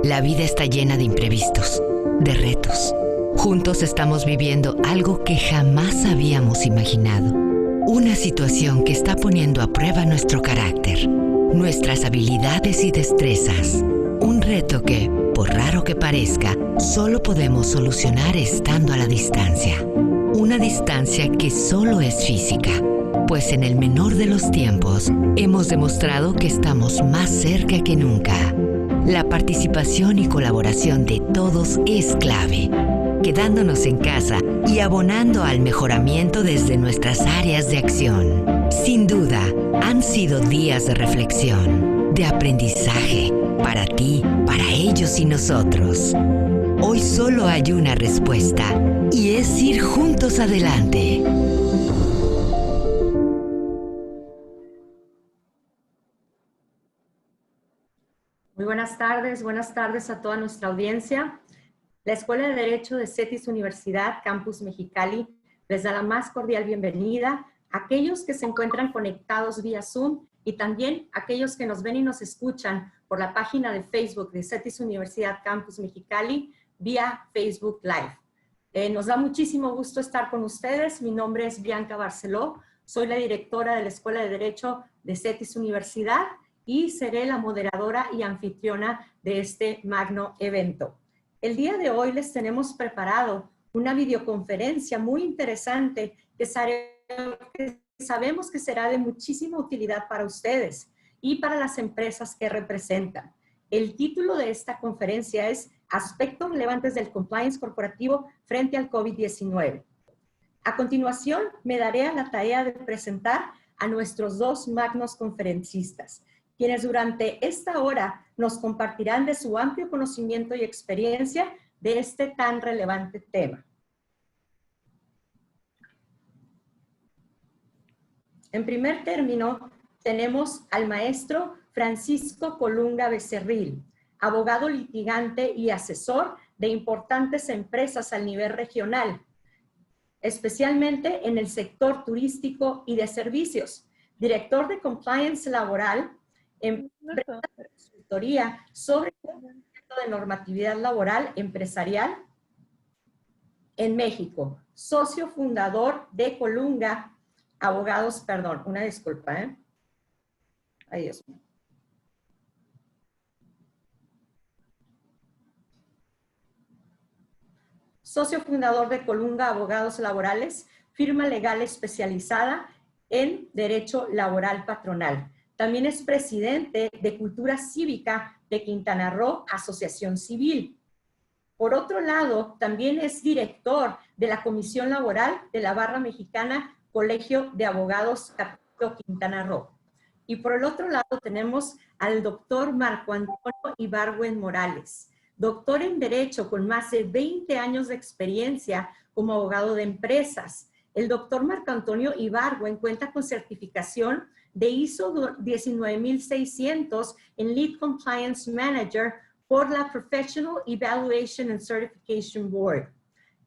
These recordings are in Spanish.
La vida está llena de imprevistos, de retos. Juntos estamos viviendo algo que jamás habíamos imaginado. Una situación que está poniendo a prueba nuestro carácter, nuestras habilidades y destrezas. Un reto que, por raro que parezca, solo podemos solucionar estando a la distancia. Una distancia que solo es física, pues en el menor de los tiempos hemos demostrado que estamos más cerca que nunca. La participación y colaboración de todos es clave, quedándonos en casa y abonando al mejoramiento desde nuestras áreas de acción. Sin duda, han sido días de reflexión, de aprendizaje, para ti, para ellos y nosotros. Hoy solo hay una respuesta, y es ir juntos adelante. Muy buenas tardes a toda nuestra audiencia. La Escuela de Derecho de CETIS Universidad Campus Mexicali les da la más cordial bienvenida a aquellos que se encuentran conectados vía Zoom y también a aquellos que nos ven y nos escuchan por la página de Facebook de CETIS Universidad Campus Mexicali vía Facebook Live. Nos da muchísimo gusto estar con ustedes. Mi nombre es Bianca Barceló, soy la directora de la Escuela de Derecho de CETIS Universidad y seré la moderadora y anfitriona de este magno evento. El día de hoy les tenemos preparado una videoconferencia muy interesante que sabemos que será de muchísima utilidad para ustedes y para las empresas que representan. El título de esta conferencia es Aspectos relevantes del compliance corporativo frente al COVID-19. A continuación, me daré a la tarea de presentar a nuestros dos magnos conferencistas, quienes durante esta hora nos compartirán de su amplio conocimiento y experiencia de este tan relevante tema. En primer término, tenemos al maestro Francisco Colunga Becerril, abogado litigante y asesor de importantes empresas a nivel regional, especialmente en el sector turístico y de servicios, director de compliance laboral, empresa de consultoría sobre el cumplimiento de normatividad laboral empresarial en México, socio fundador de Colunga Abogados, perdón, una disculpa, Ay, Dios mío. Socio fundador de Colunga Abogados Laborales, firma legal especializada en Derecho Laboral Patronal. También es presidente de Cultura Cívica de Quintana Roo, Asociación Civil. Por otro lado, también es director de la Comisión Laboral de la Barra Mexicana, Colegio de Abogados Capítulo Quintana Roo. Y por el otro lado tenemos al doctor Marco Antonio Ibargüen Morales, doctor en Derecho con más de 20 años de experiencia como abogado de empresas. El doctor Marco Antonio Ibargüen cuenta con certificación de ISO 19600 en Lead Compliance Manager por la Professional Evaluation and Certification Board.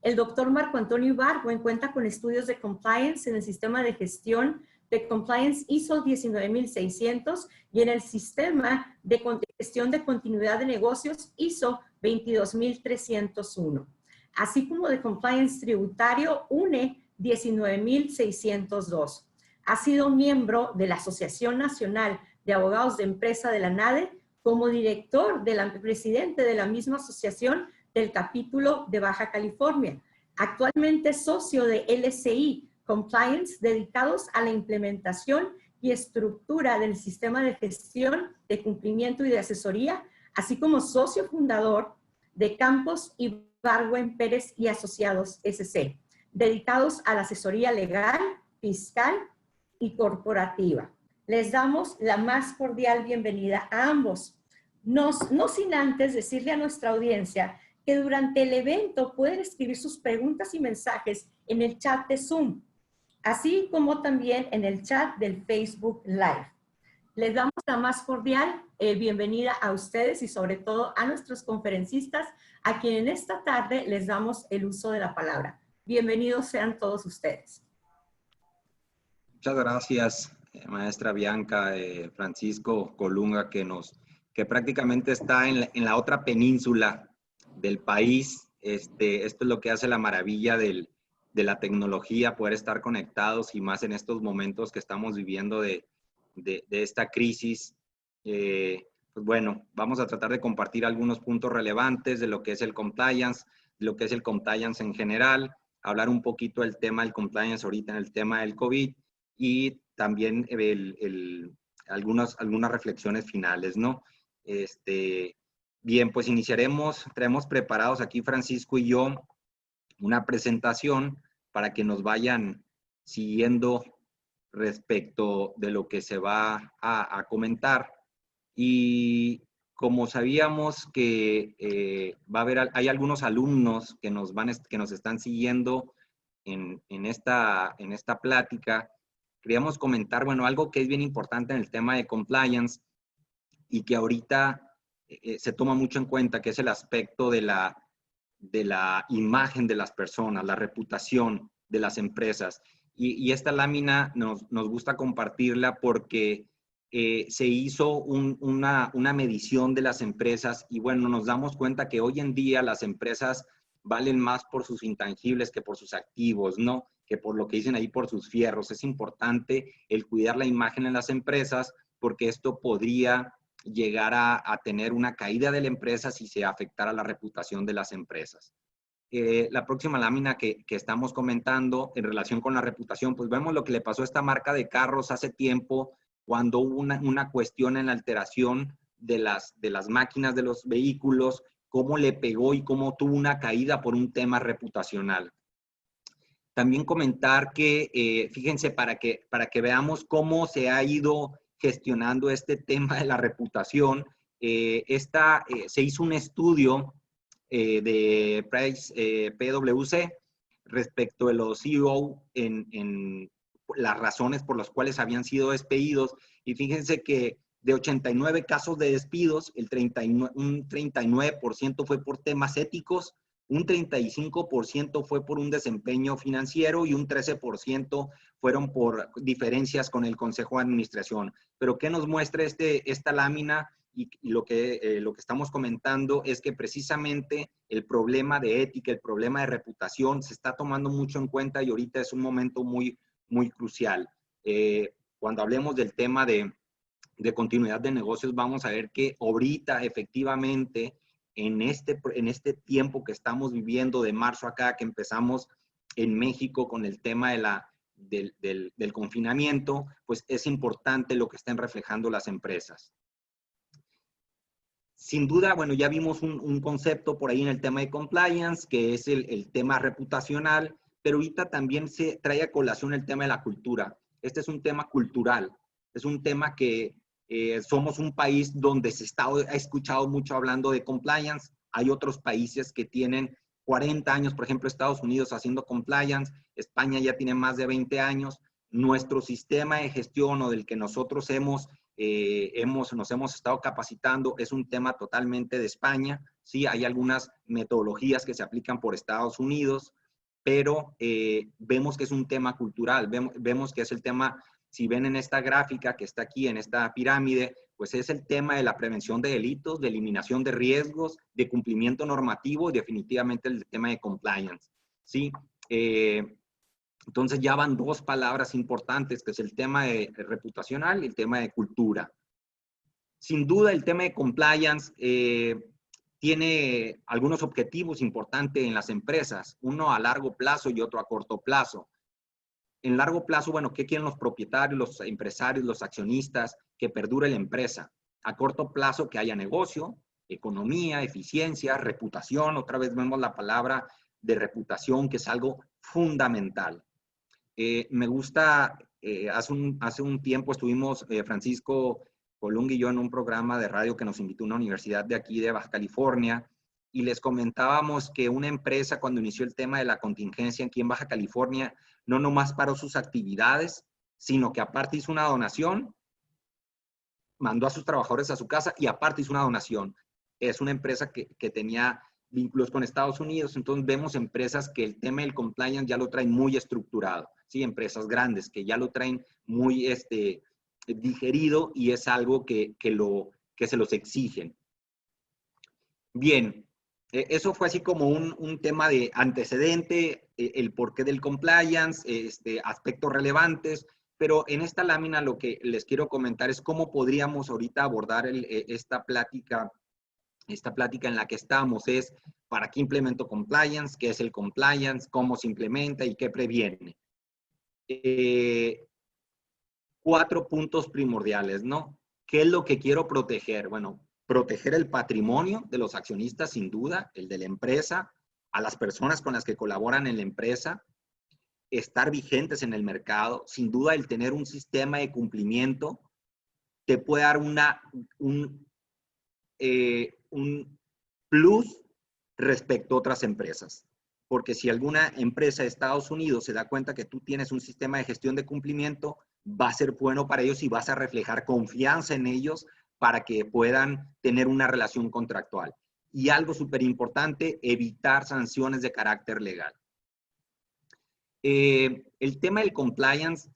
El doctor Marco Antonio Ibargüen cuenta con estudios de compliance en el sistema de gestión de compliance ISO 19600 y en el sistema de gestión de continuidad de negocios ISO 22301, así como de compliance tributario UNE 19602. Ha sido miembro de la Asociación Nacional de Abogados de Empresa de la NADE como director presidente de la misma asociación del capítulo de Baja California. Actualmente es socio de LCI Compliance, dedicados a la implementación y estructura del sistema de gestión de cumplimiento y de asesoría, así como socio fundador de Campos Ibargüen Pérez y Asociados SC, dedicados a la asesoría legal, fiscal y corporativa. Les damos la más cordial bienvenida a ambos. No sin antes decirle a nuestra audiencia que durante el evento pueden escribir sus preguntas y mensajes en el chat de Zoom, así como también en el chat del Facebook Live. Les damos la más cordial bienvenida a ustedes y sobre todo a nuestros conferencistas, a quienes esta tarde les damos el uso de la palabra. Bienvenidos sean todos ustedes. Muchas gracias, maestra Bianca, Francisco Colunga, que nos que prácticamente está en la otra península del país. Esto es lo que hace la maravilla de la tecnología, poder estar conectados, y más en estos momentos que estamos viviendo de esta crisis. Pues bueno, vamos a tratar de compartir algunos puntos relevantes de lo que es el compliance, de lo que es el compliance en general, hablar un poquito del tema del compliance ahorita en el tema del COVID, y también algunas reflexiones finales, ¿no? Bien, pues iniciaremos. Traemos preparados aquí Francisco y yo una presentación para que nos vayan siguiendo respecto de lo que se va a comentar. Y como sabíamos que hay algunos alumnos que nos están siguiendo en esta plática, queríamos comentar, bueno, algo que es bien importante en el tema de compliance y que ahorita se toma mucho en cuenta, que es el aspecto de la imagen de las personas, la reputación de las empresas. Y esta lámina nos gusta compartirla porque se hizo una medición de las empresas, y bueno, nos damos cuenta que hoy en día las empresas valen más por sus intangibles que por sus activos, ¿no? Que por lo que dicen ahí, por sus fierros. Es importante el cuidar la imagen en las empresas, porque esto podría llegar a tener una caída de la empresa si se afectara la reputación de las empresas. La próxima lámina que estamos comentando en relación con la reputación, pues vemos lo que le pasó a esta marca de carros hace tiempo, cuando hubo una cuestión en la alteración de las máquinas de los vehículos, cómo le pegó y cómo tuvo una caída por un tema reputacional. También comentar que, fíjense, para que veamos cómo se ha ido gestionando este tema de la reputación, se hizo un estudio de PwC respecto de los CEO en las razones por las cuales habían sido despedidos. Y fíjense que de 89 casos de despidos, un 39% fue por temas éticos, un 35% fue por un desempeño financiero y un 13% fueron por diferencias con el Consejo de Administración. Pero ¿qué nos muestra esta lámina? Y lo que estamos comentando es que precisamente el problema de ética, el problema de reputación se está tomando mucho en cuenta, y ahorita es un momento muy, muy crucial. Cuando hablemos del tema de continuidad de negocios, vamos a ver que ahorita efectivamente en este tiempo que estamos viviendo de marzo acá, que empezamos en México con el tema del confinamiento, pues es importante lo que estén reflejando las empresas. Sin duda, bueno, ya vimos un concepto por ahí en el tema de compliance, que es el tema reputacional, pero ahorita también se trae a colación el tema de la cultura. Este es un tema cultural, es un tema que somos un país donde ha escuchado mucho hablando de compliance. Hay otros países que tienen 40 años, por ejemplo, Estados Unidos haciendo compliance, España ya tiene más de 20 años. Nuestro sistema de gestión, o del que nosotros nos hemos estado capacitando, es un tema totalmente de España. Sí, hay algunas metodologías que se aplican por Estados Unidos, pero vemos que es un tema cultural, vemos que es el tema, si ven en esta gráfica que está aquí en esta pirámide, pues es el tema de la prevención de delitos, de eliminación de riesgos, de cumplimiento normativo, y definitivamente el tema de compliance. ¿Sí? Entonces ya van dos palabras importantes, que es el tema de reputacional y el tema de cultura. Sin duda, el tema de compliance tiene algunos objetivos importantes en las empresas, uno a largo plazo y otro a corto plazo. En largo plazo, bueno, ¿qué quieren los propietarios, los empresarios, los accionistas? Que perdure la empresa. A corto plazo, que haya negocio, economía, eficiencia, reputación. Otra vez vemos la palabra de reputación, que es algo fundamental. Me gusta, hace un tiempo estuvimos, Francisco Colunga y yo, en un programa de radio que nos invitó una universidad de aquí de Baja California, y les comentábamos que una empresa, cuando inició el tema de la contingencia aquí en Baja California, no nomás paró sus actividades, sino que aparte hizo una donación, mandó a sus trabajadores a su casa y aparte hizo una donación. Es una empresa que tenía vínculos con Estados Unidos. Entonces vemos empresas que el tema del compliance ya lo traen muy estructurado, ¿sí? Empresas grandes que ya lo traen muy digerido, y es algo que lo que se los exigen. Bien, eso fue así como un tema de antecedente, el porqué del compliance, aspectos relevantes, pero en esta lámina lo que les quiero comentar es cómo podríamos ahorita abordar esta plática en la que estamos, es para qué implemento compliance, qué es el compliance, cómo se implementa y qué previene. 4 puntos primordiales, ¿no? ¿Qué es lo que quiero proteger? Bueno, proteger el patrimonio de los accionistas, sin duda, el de la empresa, a las personas con las que colaboran en la empresa, estar vigentes en el mercado. Sin duda, el tener un sistema de cumplimiento te puede dar un plus respecto a otras empresas. Porque si alguna empresa de Estados Unidos se da cuenta que tú tienes un sistema de gestión de cumplimiento, va a ser bueno para ellos y vas a reflejar confianza en ellos para que puedan tener una relación contractual. Y algo súper importante, evitar sanciones de carácter legal. El tema del compliance,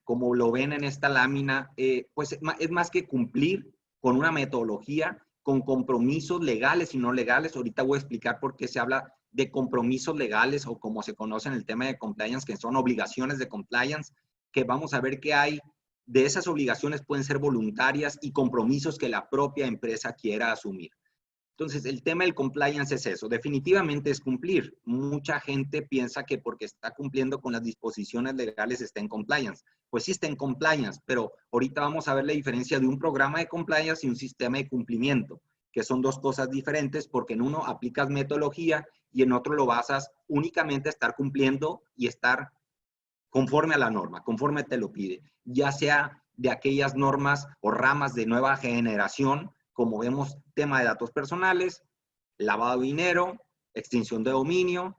como lo ven en esta lámina, pues es más que cumplir con una metodología, con compromisos legales y no legales. Ahorita voy a explicar por qué se habla de compromisos legales o como se conoce en el tema de compliance, que son obligaciones de compliance, que vamos a ver que hay de esas obligaciones pueden ser voluntarias y compromisos que la propia empresa quiera asumir. Entonces, el tema del compliance es eso, definitivamente es cumplir. Mucha gente piensa que porque está cumpliendo con las disposiciones legales está en compliance. Pues sí está en compliance, pero ahorita vamos a ver la diferencia de un programa de compliance y un sistema de cumplimiento, que son dos cosas diferentes porque en uno aplicas metodología y en otro lo basas únicamente a estar cumpliendo y estar conforme a la norma, conforme te lo pide, ya sea de aquellas normas o ramas de nueva generación, como vemos, tema de datos personales, lavado de dinero, extinción de dominio,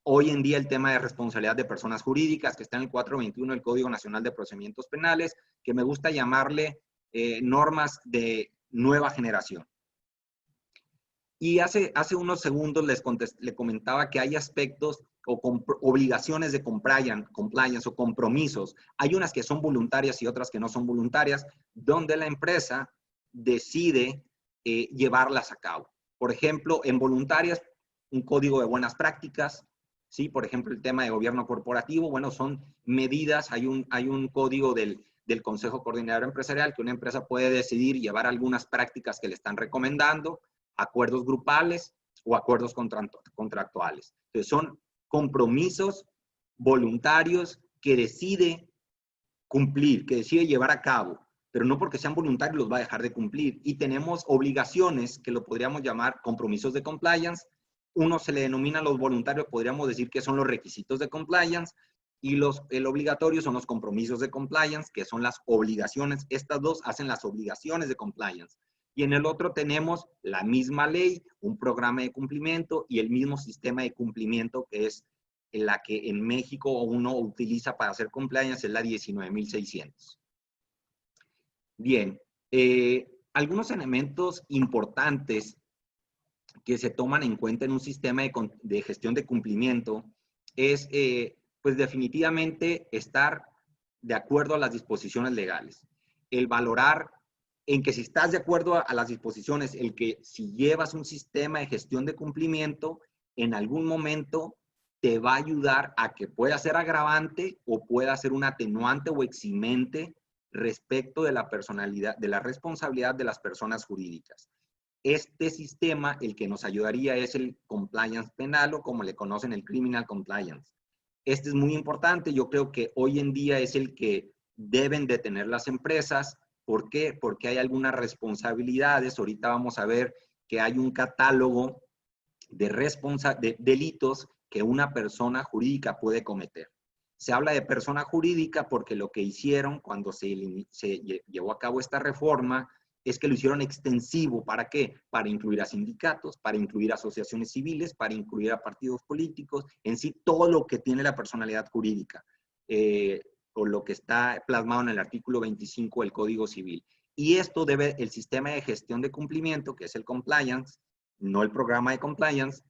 hoy en día el tema de responsabilidad de personas jurídicas, que está en el 421 del Código Nacional de Procedimientos Penales, que me gusta llamarle normas de nueva generación. Y hace unos segundos le comentaba que hay aspectos o obligaciones de compliance o compromisos. Hay unas que son voluntarias y otras que no son voluntarias, donde la empresa decide llevarlas a cabo. Por ejemplo, en voluntarias, un código de buenas prácticas, ¿sí? Por ejemplo, el tema de gobierno corporativo, bueno, son medidas, hay un código del Consejo Coordinador Empresarial que una empresa puede decidir llevar algunas prácticas que le están recomendando, acuerdos grupales o acuerdos contractuales. Entonces, son compromisos voluntarios que decide cumplir, que decide llevar a cabo, pero no porque sean voluntarios los va a dejar de cumplir. Y tenemos obligaciones que lo podríamos llamar compromisos de compliance. Uno se le denomina los voluntarios, podríamos decir que son los requisitos de compliance, y el obligatorio son los compromisos de compliance, que son las obligaciones. Estas dos hacen las obligaciones de compliance. Y en el otro tenemos la misma ley, un programa de cumplimiento y el mismo sistema de cumplimiento que es la que en México uno utiliza para hacer compliance, es la 19.600. Bien, algunos elementos importantes que se toman en cuenta en un sistema de gestión de cumplimiento es, pues definitivamente, estar de acuerdo a las disposiciones legales. El valorar en que si estás de acuerdo a las disposiciones, el que si llevas un sistema de gestión de cumplimiento, en algún momento te va a ayudar a que pueda ser agravante o pueda ser un atenuante o eximente respecto de la personalidad, de la responsabilidad de las personas jurídicas. Este sistema, el que nos ayudaría es el compliance penal o como le conocen el criminal compliance. Este es muy importante, yo creo que hoy en día es el que deben de tener las empresas. ¿Por qué? Porque hay algunas responsabilidades. Ahorita vamos a ver que hay un catálogo de delitos que una persona jurídica puede cometer. Se habla de persona jurídica porque lo que hicieron cuando se llevó a cabo esta reforma es que lo hicieron extensivo. ¿Para qué? Para incluir a sindicatos, para incluir a asociaciones civiles, para incluir a partidos políticos, en sí todo lo que tiene la personalidad jurídica. O lo que está plasmado en el artículo 25 del Código Civil. Y esto debe, el sistema de gestión de cumplimiento, que es el compliance, no el programa de compliance,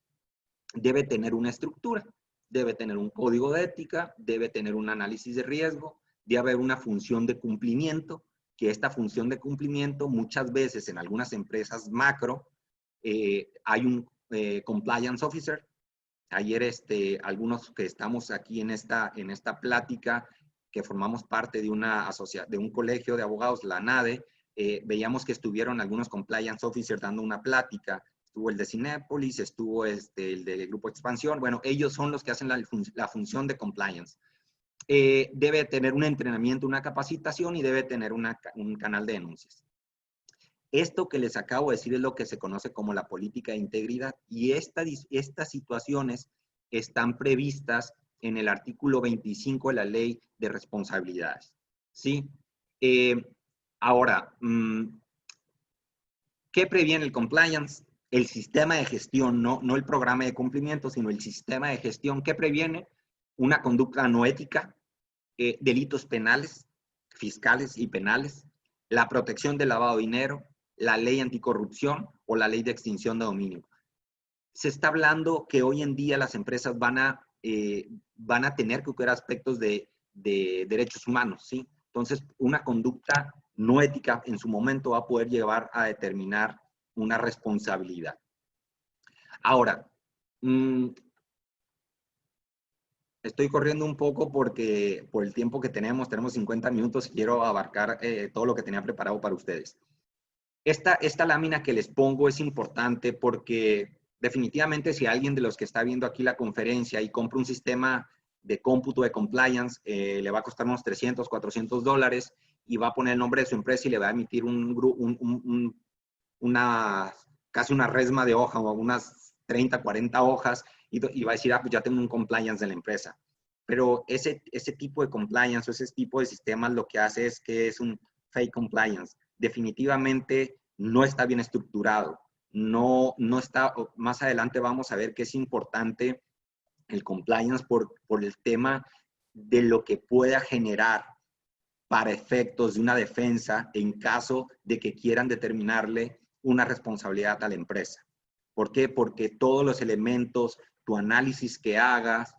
debe tener una estructura, debe tener un código de ética, debe tener un análisis de riesgo, debe haber una función de cumplimiento, que esta función de cumplimiento muchas veces en algunas empresas macro hay un compliance officer. Ayer algunos que estamos aquí en esta plática, que formamos parte de de un colegio de abogados, la NADE, veíamos que estuvieron algunos compliance officers dando una plática. Estuvo el de Cinépolis, estuvo el del Grupo Expansión. Bueno, ellos son los que hacen la función de compliance. Debe tener un entrenamiento, una capacitación y debe tener un canal de denuncias. Esto que les acabo de decir es lo que se conoce como la política de integridad, y estas situaciones están previstas en el artículo 25 de la Ley de Responsabilidades, ¿sí? Ahora, ¿qué previene el compliance? El sistema de gestión, no el programa de cumplimiento, sino el sistema de gestión. ¿Qué previene? Una conducta no ética, delitos penales, fiscales y penales, la protección del lavado de dinero, la ley anticorrupción o la ley de extinción de dominio. Se está hablando que hoy en día las empresas van a tener que cuidar aspectos de derechos humanos, ¿sí? Entonces, una conducta no ética en su momento va a poder llevar a determinar una responsabilidad. Ahora, estoy corriendo un poco porque por el tiempo que tenemos 50 minutos y quiero abarcar todo lo que tenía preparado para ustedes. Esta lámina que les pongo es importante porque definitivamente si alguien de los que está viendo aquí la conferencia y compra un sistema de cómputo de compliance, le va a costar unos $300, $400 y va a poner el nombre de su empresa y le va a emitir casi una resma de hoja o unas 30, 40 hojas y va a decir, pues ya tengo un compliance de la empresa. Pero ese tipo de compliance o ese tipo de sistemas lo que hace es que es un fake compliance. Definitivamente no está bien estructurado. No está, más adelante vamos a ver que es importante el compliance por el tema de lo que pueda generar para efectos de una defensa en caso de que quieran determinarle una responsabilidad a la empresa. ¿Por qué? Porque todos los elementos, tu análisis que hagas,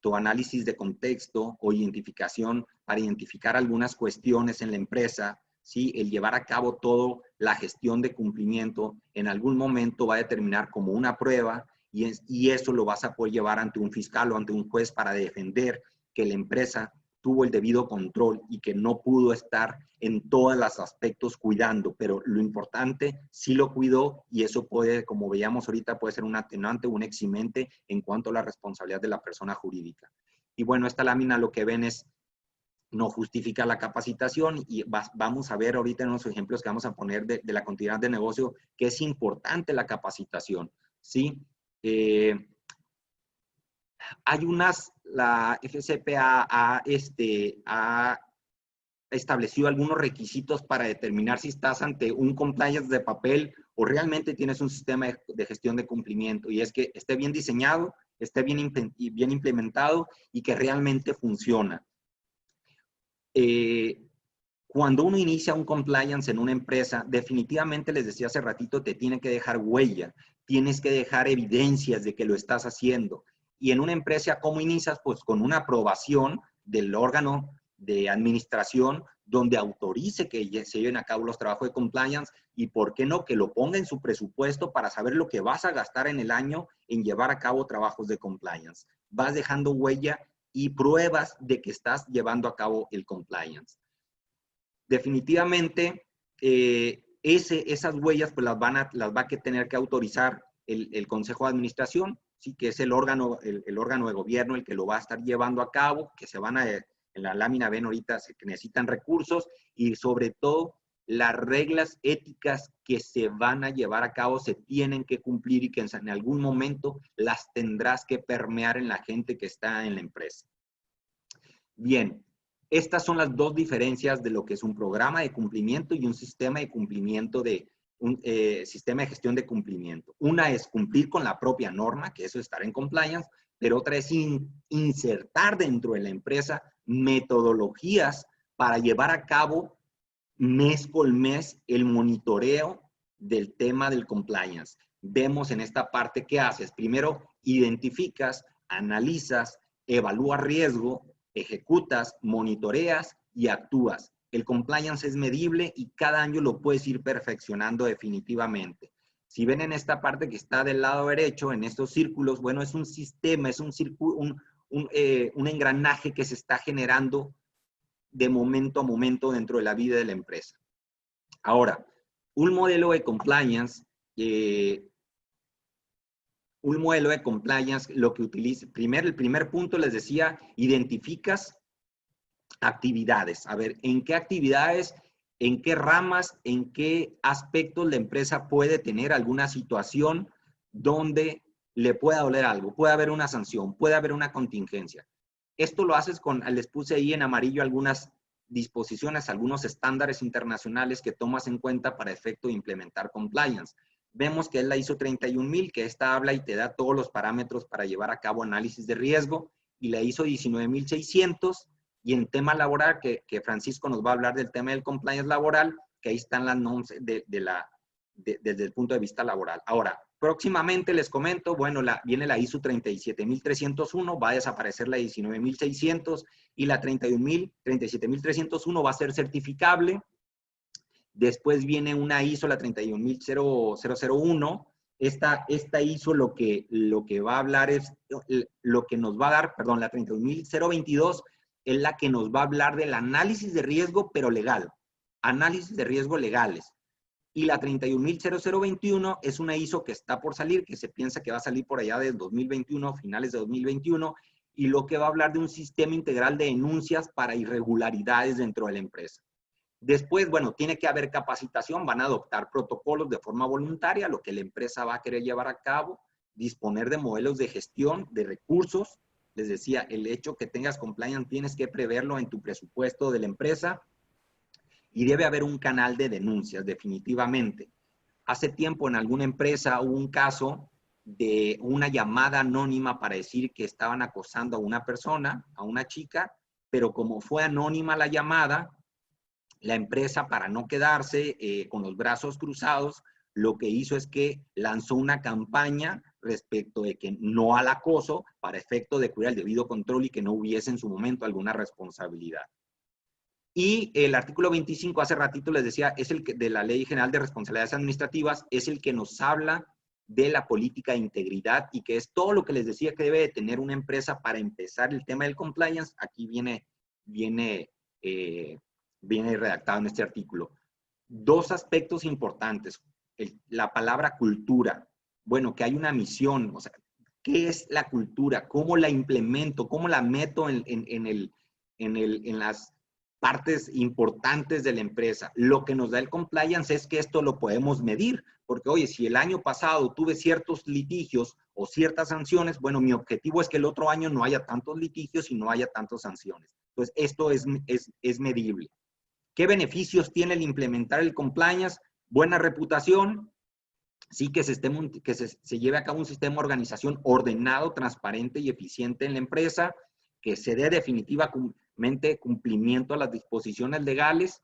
tu análisis de contexto o identificación para identificar algunas cuestiones en la empresa, ¿sí? El llevar a cabo toda la gestión de cumplimiento en algún momento va a determinar como una prueba y eso lo vas a poder llevar ante un fiscal o ante un juez para defender que la empresa tuvo el debido control y que no pudo estar en todos los aspectos cuidando, pero lo importante sí lo cuidó y eso puede, como veíamos ahorita, puede ser un atenuante o un eximente en cuanto a la responsabilidad de la persona jurídica. Y bueno, esta lámina lo que ven es no justifica la capacitación y vamos a ver ahorita en los ejemplos que vamos a poner de la continuidad de negocio que es importante la capacitación, ¿sí? La FCPA ha establecido algunos requisitos para determinar si estás ante un compliance de papel o realmente tienes un sistema de gestión de cumplimiento, y es que esté bien diseñado, esté bien implementado y que realmente funciona. Cuando uno inicia un compliance en una empresa, definitivamente, les decía hace ratito, te tiene que dejar huella, tienes que dejar evidencias de que lo estás haciendo. Y en una empresa, ¿cómo inicias? Pues con una aprobación del órgano de administración donde autorice que se lleven a cabo los trabajos de compliance y, ¿por qué no?, que lo ponga en su presupuesto para saber lo que vas a gastar en el año en llevar a cabo trabajos de compliance. Vas dejando huella y pruebas de que estás llevando a cabo el compliance. Definitivamente, esas huellas pues las va a tener que autorizar el Consejo de Administración, ¿sí? Que es el órgano de gobierno el que lo va a estar llevando a cabo, que en la lámina ven ahorita que necesitan recursos y sobre todo las reglas éticas que se van a llevar a cabo se tienen que cumplir y que en algún momento las tendrás que permear en la gente que está en la empresa. Bien, estas son las dos diferencias de lo que es un programa de cumplimiento y un sistema de cumplimiento sistema de gestión de cumplimiento. Una es cumplir con la propia norma, que eso es estar en compliance, pero otra es insertar dentro de la empresa metodologías para llevar a cabo mes por mes el monitoreo del tema del compliance. Vemos en esta parte qué haces. Primero, identificas, analizas, evalúas riesgo, ejecutas, monitoreas y actúas. El compliance es medible y cada año lo puedes ir perfeccionando definitivamente. Si ven en esta parte que está del lado derecho, en estos círculos, bueno, es un sistema, es un engranaje que se está generando de momento a momento dentro de la vida de la empresa. Ahora, un modelo de compliance, lo que utiliza, el primer punto les decía, identificas actividades. A ver, ¿en qué actividades, en qué ramas, en qué aspectos la empresa puede tener alguna situación donde le pueda doler algo? Puede haber una sanción, puede haber una contingencia. Esto lo haces con, les puse ahí en amarillo algunas disposiciones, algunos estándares internacionales que tomas en cuenta para efecto de implementar compliance. Vemos que es la ISO 31000, que esta habla y te da todos los parámetros para llevar a cabo análisis de riesgo, y la ISO 19600, y en tema laboral, que Francisco nos va a hablar del tema del compliance laboral, que ahí están las normas desde el punto de vista laboral. Ahora, próximamente les comento, bueno, viene la ISO 37301, va a desaparecer la 19600, y la 37301 va a ser certificable. Después viene una ISO, la 31001. Esta ISO lo que va a hablar es, lo que nos va a dar, perdón, la 31022 es la que nos va a hablar del análisis de riesgo, pero legal. Análisis de riesgo legales. Y la 31021 es una ISO que está por salir, que se piensa que va a salir por allá del 2021, finales de 2021, y lo que va a hablar de un sistema integral de denuncias para irregularidades dentro de la empresa. Después, bueno, tiene que haber capacitación, van a adoptar protocolos de forma voluntaria, lo que la empresa va a querer llevar a cabo, disponer de modelos de gestión, de recursos. Les decía, el hecho que tengas compliance tienes que preverlo en tu presupuesto de la empresa, y debe haber un canal de denuncias, definitivamente. Hace tiempo en alguna empresa hubo un caso de una llamada anónima para decir que estaban acosando a una persona, a una chica, pero como fue anónima la llamada, la empresa, para no quedarse con los brazos cruzados, lo que hizo es que lanzó una campaña respecto de que no al acoso, para efecto de cuidar el debido control y que no hubiese en su momento alguna responsabilidad. Y el artículo 25, hace ratito les decía, es el que, de la Ley General de Responsabilidades Administrativas, es el que nos habla de la política de integridad, y que es todo lo que les decía que debe de tener una empresa para empezar el tema del compliance. Aquí viene redactado en este artículo. Dos aspectos importantes. La palabra cultura. Bueno, que hay una misión. O sea, ¿qué es la cultura? ¿Cómo la implemento? ¿Cómo la meto en las partes importantes de la empresa? Lo que nos da el compliance es que esto lo podemos medir, porque oye, si el año pasado tuve ciertos litigios o ciertas sanciones, bueno, mi objetivo es que el otro año no haya tantos litigios y no haya tantas sanciones. Entonces, esto es medible. ¿Qué beneficios tiene el implementar el compliance? Buena reputación, sí, que se lleve a cabo un sistema de organización ordenado, transparente y eficiente en la empresa, que se dé definitivamente cumplimiento a las disposiciones legales,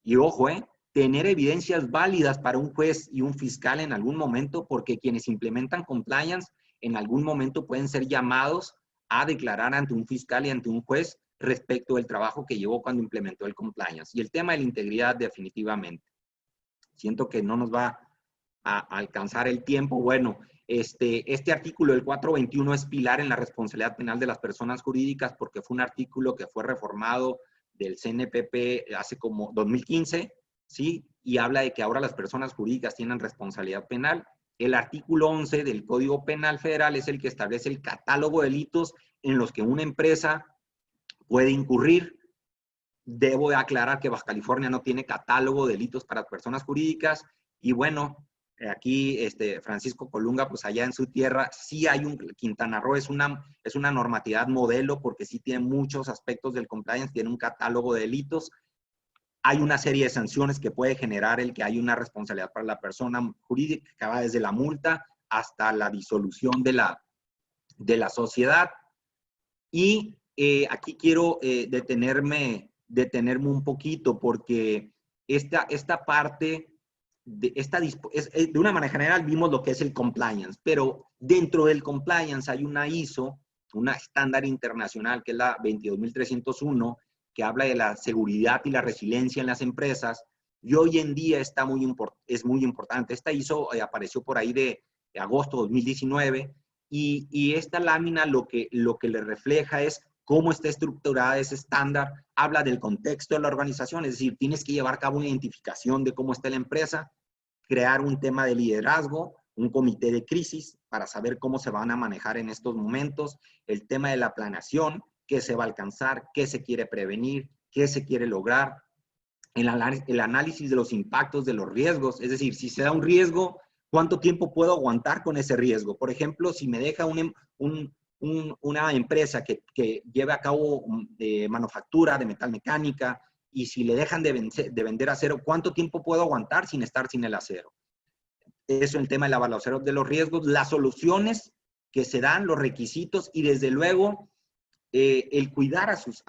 y ojo, tener evidencias válidas para un juez y un fiscal en algún momento, porque quienes implementan compliance en algún momento pueden ser llamados a declarar ante un fiscal y ante un juez respecto del trabajo que llevó cuando implementó el compliance. Y el tema de la integridad, definitivamente. Siento que no nos va a alcanzar el tiempo. Bueno, este artículo, el 421, es pilar en la responsabilidad penal de las personas jurídicas, porque fue un artículo que fue reformado del CNPP hace como 2015, ¿sí? Y habla de que ahora las personas jurídicas tienen responsabilidad penal. El artículo 11 del Código Penal Federal es el que establece el catálogo de delitos en los que una empresa puede incurrir. Debo aclarar que Baja California no tiene catálogo de delitos para personas jurídicas. Y bueno, aquí Francisco Colunga, pues allá en su tierra, sí hay Quintana Roo es una normatividad modelo, porque sí tiene muchos aspectos del compliance, tiene un catálogo de delitos. Hay una serie de sanciones que puede generar el que hay una responsabilidad para la persona jurídica, que va desde la multa hasta la disolución de la sociedad. Y aquí quiero detenerme un poquito, porque esta parte, de una manera general vimos lo que es el compliance, pero dentro del compliance hay una ISO, una estándar internacional, que es la 22301, que habla de la seguridad y la resiliencia en las empresas, y hoy en día es muy importante. Esta apareció por ahí de agosto de 2019, y esta lámina lo que le refleja es cómo está estructurada ese estándar. Habla del contexto de la organización, es decir, tienes que llevar a cabo una identificación de cómo está la empresa, crear un tema de liderazgo, un comité de crisis para saber cómo se van a manejar en estos momentos, el tema de la planeación, qué se va a alcanzar, qué se quiere prevenir, qué se quiere lograr, el análisis de los impactos de los riesgos, es decir, si se da un riesgo, ¿cuánto tiempo puedo aguantar con ese riesgo? Por ejemplo, si me deja una empresa que lleve a cabo manufactura de metal mecánica, y si le dejan de vender acero, ¿cuánto tiempo puedo aguantar sin estar sin el acero? Eso, el tema de la evaluación de los riesgos, las soluciones que se dan, los requisitos, y desde luego el cuidar a sus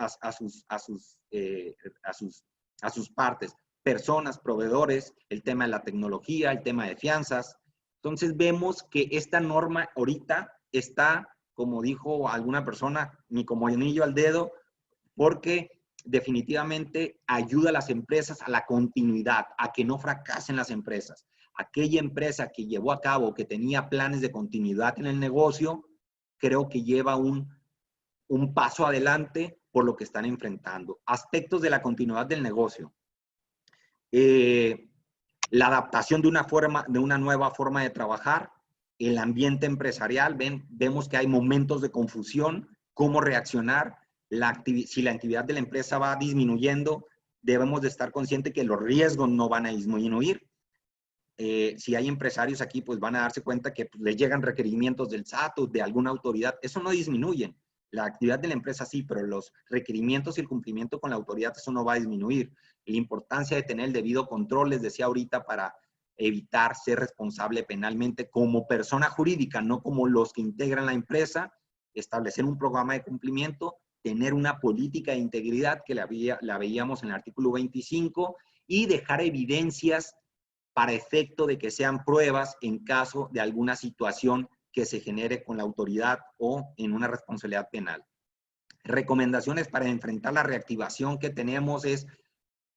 partes, personas, proveedores, el tema de la tecnología, el tema de fianzas. Entonces vemos que esta norma ahorita está, como dijo alguna persona, ni como anillo al dedo, porque definitivamente ayuda a las empresas a la continuidad, a que no fracasen las empresas. Aquella empresa que llevó a cabo, que tenía planes de continuidad en el negocio, creo que lleva un paso adelante por lo que están enfrentando. Aspectos de la continuidad del negocio. La adaptación de una nueva forma de trabajar, el ambiente empresarial, vemos que hay momentos de confusión, cómo reaccionar, si la actividad de la empresa va disminuyendo, debemos de estar conscientes que los riesgos no van a disminuir. Si hay empresarios aquí, pues van a darse cuenta que pues, les llegan requerimientos del SAT o de alguna autoridad, eso no disminuye. La actividad de la empresa sí, pero los requerimientos y el cumplimiento con la autoridad, eso no va a disminuir. La importancia de tener el debido control, les decía ahorita, para evitar ser responsable penalmente como persona jurídica, no como los que integran la empresa, establecer un programa de cumplimiento, tener una política de integridad que la veíamos en el artículo 25 y dejar evidencias para efecto de que sean pruebas en caso de alguna situación que se genere con la autoridad o en una responsabilidad penal. Recomendaciones para enfrentar la reactivación que tenemos es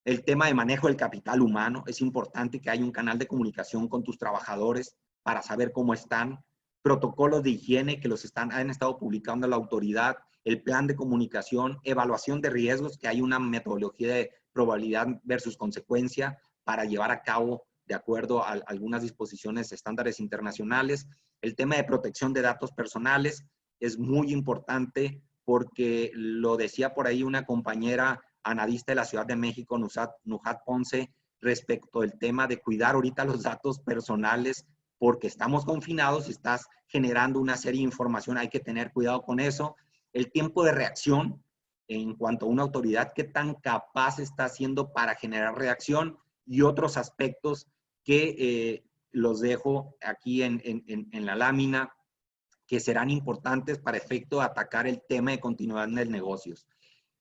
el tema de manejo del capital humano. Es importante que haya un canal de comunicación con tus trabajadores para saber cómo están. Protocolos de higiene que han estado publicando la autoridad, el plan de comunicación, evaluación de riesgos, que hay una metodología de probabilidad versus consecuencia para llevar a cabo de acuerdo a algunas disposiciones estándares internacionales. El tema de protección de datos personales es muy importante porque lo decía por ahí una compañera analista de la Ciudad de México, Nujat Ponce, respecto del tema de cuidar ahorita los datos personales porque estamos confinados y estás generando una serie de información, hay que tener cuidado con eso. El tiempo de reacción en cuanto a una autoridad, qué tan capaz está haciendo para generar reacción y otros aspectos que los dejo aquí en la lámina, que serán importantes para efecto de atacar el tema de continuidad en los negocios.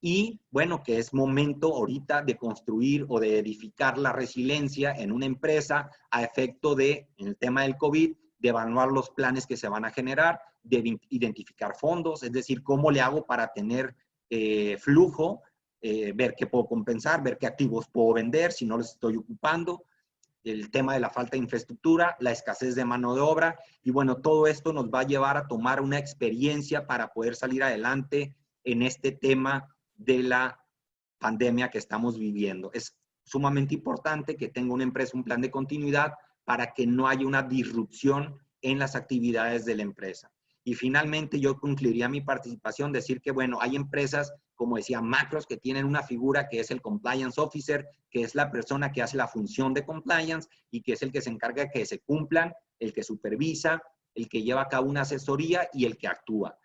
Y bueno, que es momento ahorita de construir o de edificar la resiliencia en una empresa a efecto de, en el tema del COVID, de evaluar los planes que se van a generar, de identificar fondos, es decir, cómo le hago para tener flujo, ver qué puedo compensar, ver qué activos puedo vender si no los estoy ocupando, el tema de la falta de infraestructura, la escasez de mano de obra, y bueno, todo esto nos va a llevar a tomar una experiencia para poder salir adelante en este tema de la pandemia que estamos viviendo. Es sumamente importante que tenga una empresa un plan de continuidad para que no haya una disrupción en las actividades de la empresa. Y finalmente yo concluiría mi participación, decir que bueno, hay empresas, como decía, macros, que tienen una figura que es el Compliance Officer, que es la persona que hace la función de compliance y que es el que se encarga de que se cumplan, el que supervisa, el que lleva a cabo una asesoría y el que actúa.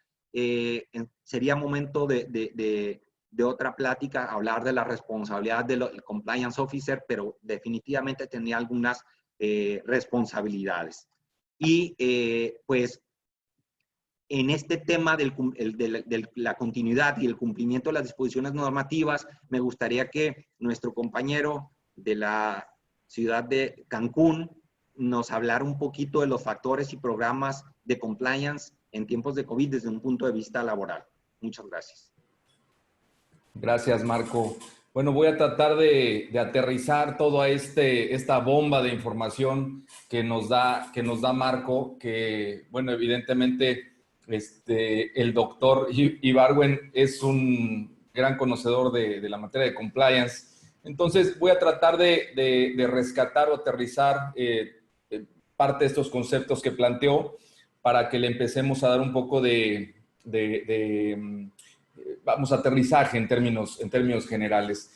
Sería momento de otra plática hablar de la responsabilidad del Compliance Officer, pero definitivamente tenía algunas responsabilidades. Y pues en este tema de la continuidad y el cumplimiento de las disposiciones normativas, me gustaría que nuestro compañero de la ciudad de Cancún nos hablara un poquito de los factores y programas de compliance en tiempos de COVID desde un punto de vista laboral. Muchas gracias. Gracias, Marco. Bueno, voy a tratar de aterrizar toda esta bomba de información que nos da Marco, que, bueno, evidentemente el doctor Ibargüen es un gran conocedor de la materia de compliance. Entonces, voy a tratar de rescatar o aterrizar parte de estos conceptos que planteó para que le empecemos a dar un poco vamos, aterrizaje en términos generales.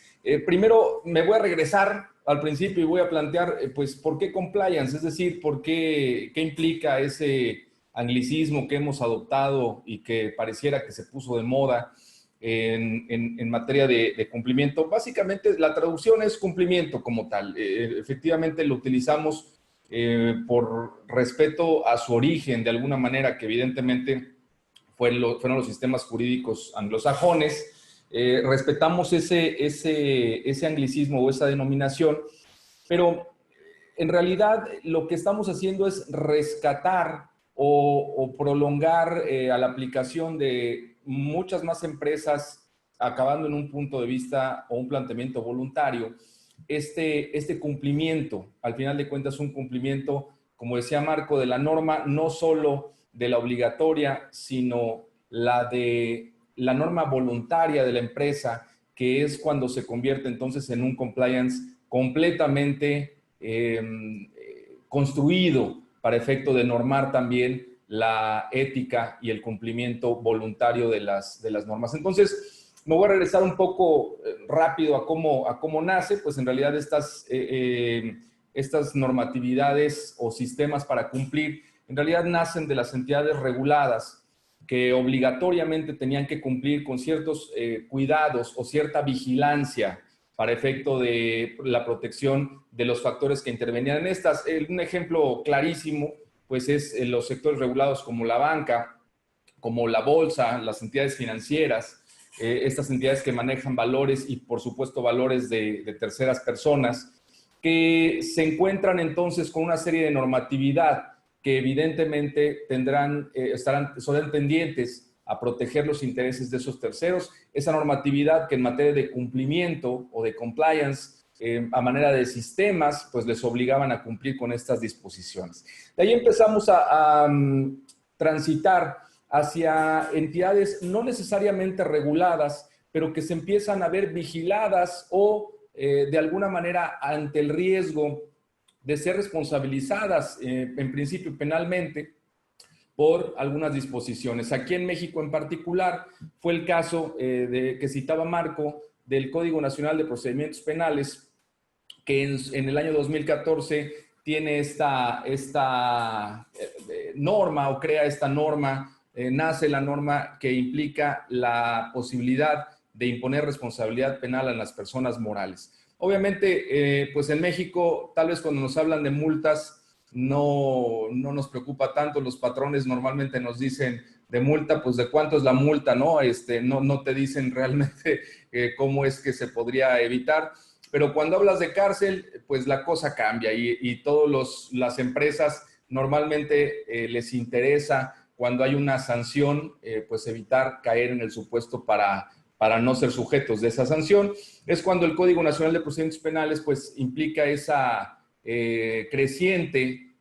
Primero me voy a regresar al principio y voy a plantear, pues, ¿por qué compliance? Es decir, qué implica ese anglicismo que hemos adoptado y que pareciera que se puso de moda en materia de cumplimiento. Básicamente, la traducción es cumplimiento como tal. Efectivamente, lo utilizamos por respeto a su origen, de alguna manera, que evidentemente fueron los sistemas jurídicos anglosajones. Respetamos ese anglicismo o esa denominación, pero en realidad lo que estamos haciendo es rescatar o prolongar a la aplicación de muchas más empresas, acabando en un punto de vista o un planteamiento voluntario, este cumplimiento. Al final de cuentas, un cumplimiento, como decía Marco, de la norma, no solo de la obligatoria, sino la norma voluntaria de la empresa, que es cuando se convierte entonces en un compliance completamente construido para efecto de normar también la ética y el cumplimiento voluntario de las normas. Entonces, me voy a regresar un poco rápido a cómo nace, pues en realidad estas normatividades o sistemas para cumplir, en realidad nacen de las entidades reguladas que obligatoriamente tenían que cumplir con ciertos cuidados o cierta vigilancia para efecto de la protección de los factores que intervenían en estas. Un ejemplo clarísimo, pues, es los sectores regulados como la banca, como la bolsa, las entidades financieras, estas entidades que manejan valores y, por supuesto, valores de terceras personas, que se encuentran entonces con una serie de normatividad que evidentemente estarán tendientes a proteger los intereses de esos terceros. Esa normatividad que en materia de cumplimiento o de compliance, a manera de sistemas, pues les obligaban a cumplir con estas disposiciones. De ahí empezamos a transitar hacia entidades no necesariamente reguladas, pero que se empiezan a ver vigiladas o de alguna manera ante el riesgo de ser responsabilizadas en principio penalmente por algunas disposiciones. Aquí en México en particular fue el caso que citaba Marco del Código Nacional de Procedimientos Penales, que en el año 2014 tiene esta norma o crea esta norma, nace la norma que implica la posibilidad de imponer responsabilidad penal a las personas morales. Obviamente, pues en México, tal vez cuando nos hablan de multas, no nos preocupa tanto. Los patrones normalmente nos dicen de multa, pues de cuánto es la multa, ¿no? No te dicen realmente cómo es que se podría evitar. Pero cuando hablas de cárcel, pues la cosa cambia y todas las empresas normalmente les interesa, cuando hay una sanción, pues evitar caer en el supuesto para no ser sujetos de esa sanción. Es cuando el Código Nacional de Procedimientos Penales pues implica esa creciente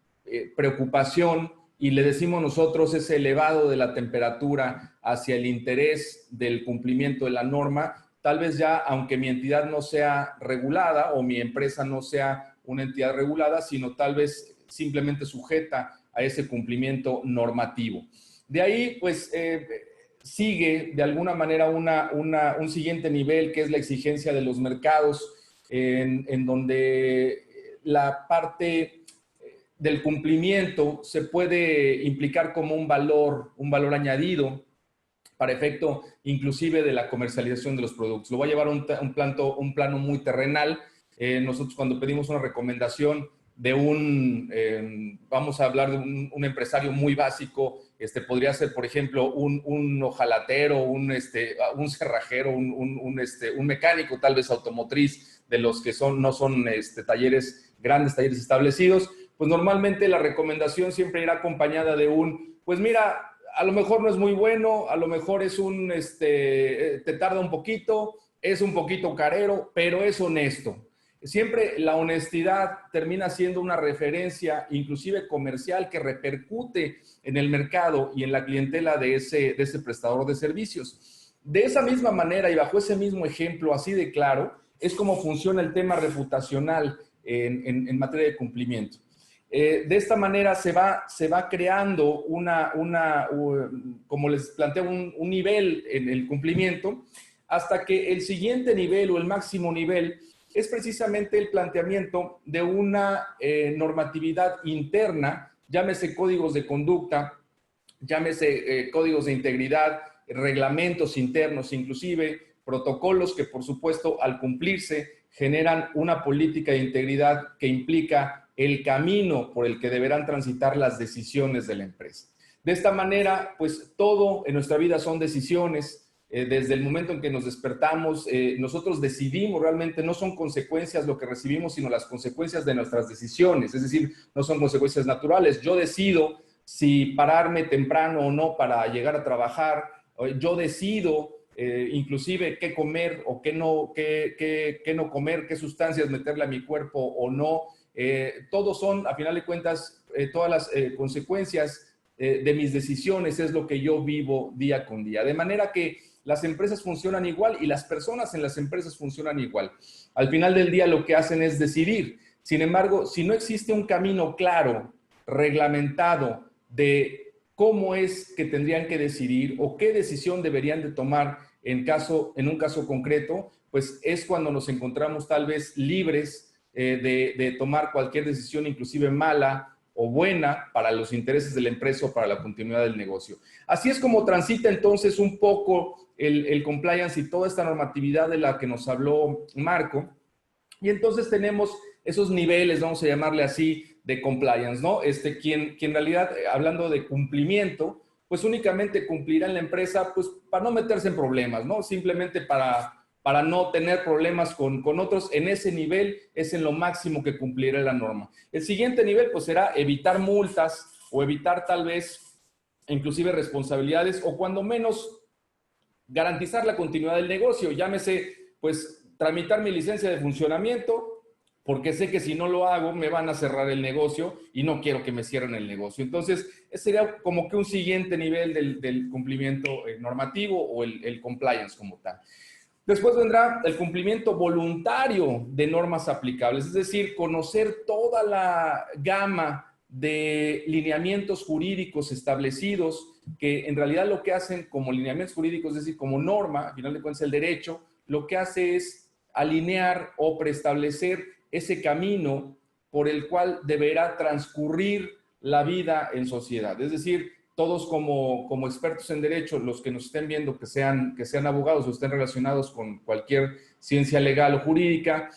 preocupación, y le decimos nosotros ese elevado de la temperatura hacia el interés del cumplimiento de la norma. Tal vez ya, aunque mi entidad no sea regulada o mi empresa no sea una entidad regulada, sino tal vez simplemente sujeta a ese cumplimiento normativo. De ahí, pues, sigue de alguna manera un siguiente nivel, que es la exigencia de los mercados, en donde la parte del cumplimiento se puede implicar como un valor añadido para efecto inclusive de la comercialización de los productos. Lo voy a llevar a un plano muy terrenal. Nosotros cuando pedimos una recomendación de vamos a hablar de un empresario muy básico, podría ser, por ejemplo, un hojalatero, un cerrajero, un mecánico tal vez automotriz, de los que no son grandes talleres establecidos. Pues normalmente la recomendación siempre irá acompañada de pues mira, a lo mejor no es muy bueno, a lo mejor es te tarda un poquito, es un poquito carero, pero es honesto. Siempre la honestidad termina siendo una referencia, inclusive comercial, que repercute en el mercado y en la clientela de ese prestador de servicios. De esa misma manera y bajo ese mismo ejemplo así de claro, es como funciona el tema reputacional en materia de cumplimiento. De esta manera se va creando como les planteo, un nivel en el cumplimiento, hasta que el siguiente nivel o el máximo nivel es precisamente el planteamiento de una normatividad interna, llámese códigos de conducta, llámese códigos de integridad, reglamentos internos, inclusive protocolos que, por supuesto, al cumplirse, generan una política de integridad que implica el camino por el que deberán transitar las decisiones de la empresa. De esta manera, pues todo en nuestra vida son decisiones. Desde el momento en que nos despertamos, nosotros decidimos, realmente no son consecuencias lo que recibimos, sino las consecuencias de nuestras decisiones. Es decir, no son consecuencias naturales. Yo decido si pararme temprano o no para llegar a trabajar. Yo decido inclusive qué comer o qué no comer, qué sustancias meterle a mi cuerpo o no. Todos son, a final de cuentas, todas las consecuencias de mis decisiones es lo que yo vivo día con día. De manera que las empresas funcionan igual y las personas en las empresas funcionan igual. Al final del día lo que hacen es decidir. Sin embargo, si no existe un camino claro, reglamentado de cómo es que tendrían que decidir o qué decisión deberían de tomar en un caso concreto, pues es cuando nos encontramos tal vez libres de tomar cualquier decisión, inclusive mala o buena, para los intereses de la empresa o para la continuidad del negocio. Así es como transita entonces un poco el compliance y toda esta normatividad de la que nos habló Marco. Y entonces tenemos esos niveles, vamos a llamarle así, de compliance, ¿no? Quien en realidad, hablando de cumplimiento, pues únicamente cumplirá en la empresa, pues para no meterse en problemas, ¿no? Simplemente para no tener problemas con otros. En ese nivel es en lo máximo que cumplirá la norma. El siguiente nivel, pues será evitar multas o evitar tal vez inclusive responsabilidades o cuando menos garantizar la continuidad del negocio. Llámese, pues, tramitar mi licencia de funcionamiento, porque sé que si no lo hago me van a cerrar el negocio y no quiero que me cierren el negocio. Entonces, ese sería como que un siguiente nivel del cumplimiento normativo o el compliance como tal. Después vendrá el cumplimiento voluntario de normas aplicables, es decir, conocer toda la gama de lineamientos jurídicos establecidos que en realidad lo que hacen como lineamientos jurídicos, es decir, como norma, al final de cuentas el derecho, lo que hace es alinear o preestablecer ese camino por el cual deberá transcurrir la vida en sociedad. Es decir, todos como expertos en derecho, los que nos estén viendo que sean abogados o estén relacionados con cualquier ciencia legal o jurídica,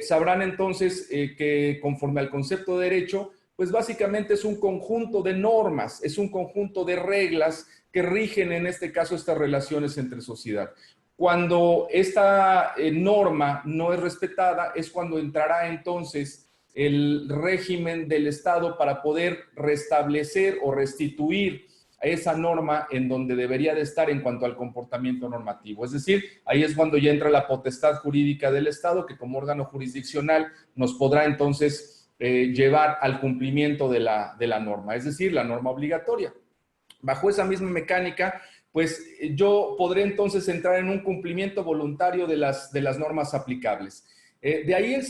sabrán entonces que conforme al concepto de derecho, pues básicamente es un conjunto de normas, es un conjunto de reglas que rigen en este caso estas relaciones entre sociedad. Cuando esta norma no es respetada es cuando entrará entonces el régimen del Estado para poder restablecer o restituir a esa norma en donde debería de estar en cuanto al comportamiento normativo. Es decir, ahí es cuando ya entra la potestad jurídica del Estado, que como órgano jurisdiccional nos podrá entonces llevar al cumplimiento de la norma, es decir, la norma obligatoria. Bajo esa misma mecánica, pues yo podré entonces entrar en un cumplimiento voluntario de las normas aplicables. De ahí el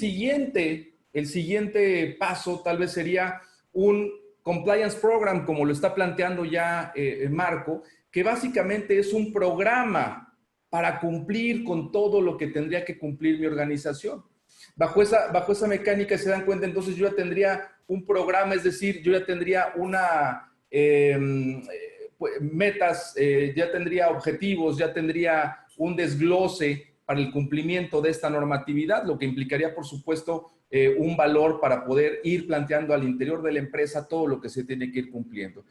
siguiente paso tal vez sería un compliance program, como lo está planteando ya Marco, que básicamente es un programa para cumplir con todo lo que tendría que cumplir mi organización. Bajo esa mecánica se dan cuenta, entonces yo ya tendría un programa, es decir, yo ya tendría metas, ya tendría objetivos, ya tendría un desglose para el cumplimiento de esta normatividad, lo que implicaría, por supuesto, un valor para poder ir planteando al interior de la empresa todo lo que se tiene que ir cumpliendo.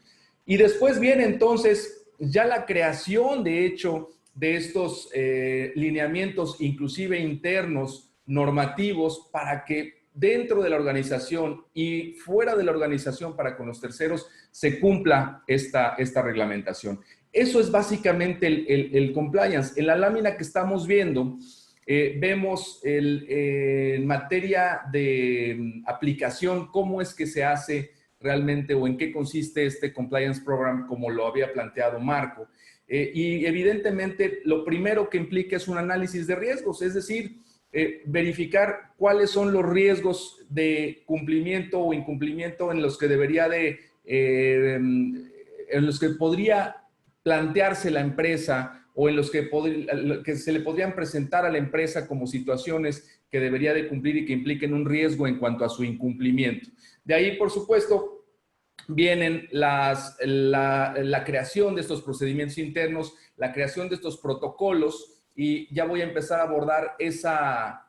Y después viene entonces ya la creación, de hecho, de estos lineamientos, inclusive internos, normativos, para que dentro de la organización y fuera de la organización para con los terceros se cumpla esta reglamentación. Eso es básicamente el compliance. En la lámina que estamos viendo Vemos en materia de aplicación cómo es que se hace realmente o en qué consiste este Compliance Program como lo había planteado Marco. Y evidentemente lo primero que implica es un análisis de riesgos, es decir, verificar cuáles son los riesgos de cumplimiento o incumplimiento en los que debería de, en los que podría plantearse la empresa o en los que se le podrían presentar a la empresa como situaciones que debería de cumplir y que impliquen un riesgo en cuanto a su incumplimiento. De ahí, por supuesto, vienen la creación de estos procedimientos internos, la creación de estos protocolos, y ya voy a empezar a abordar esa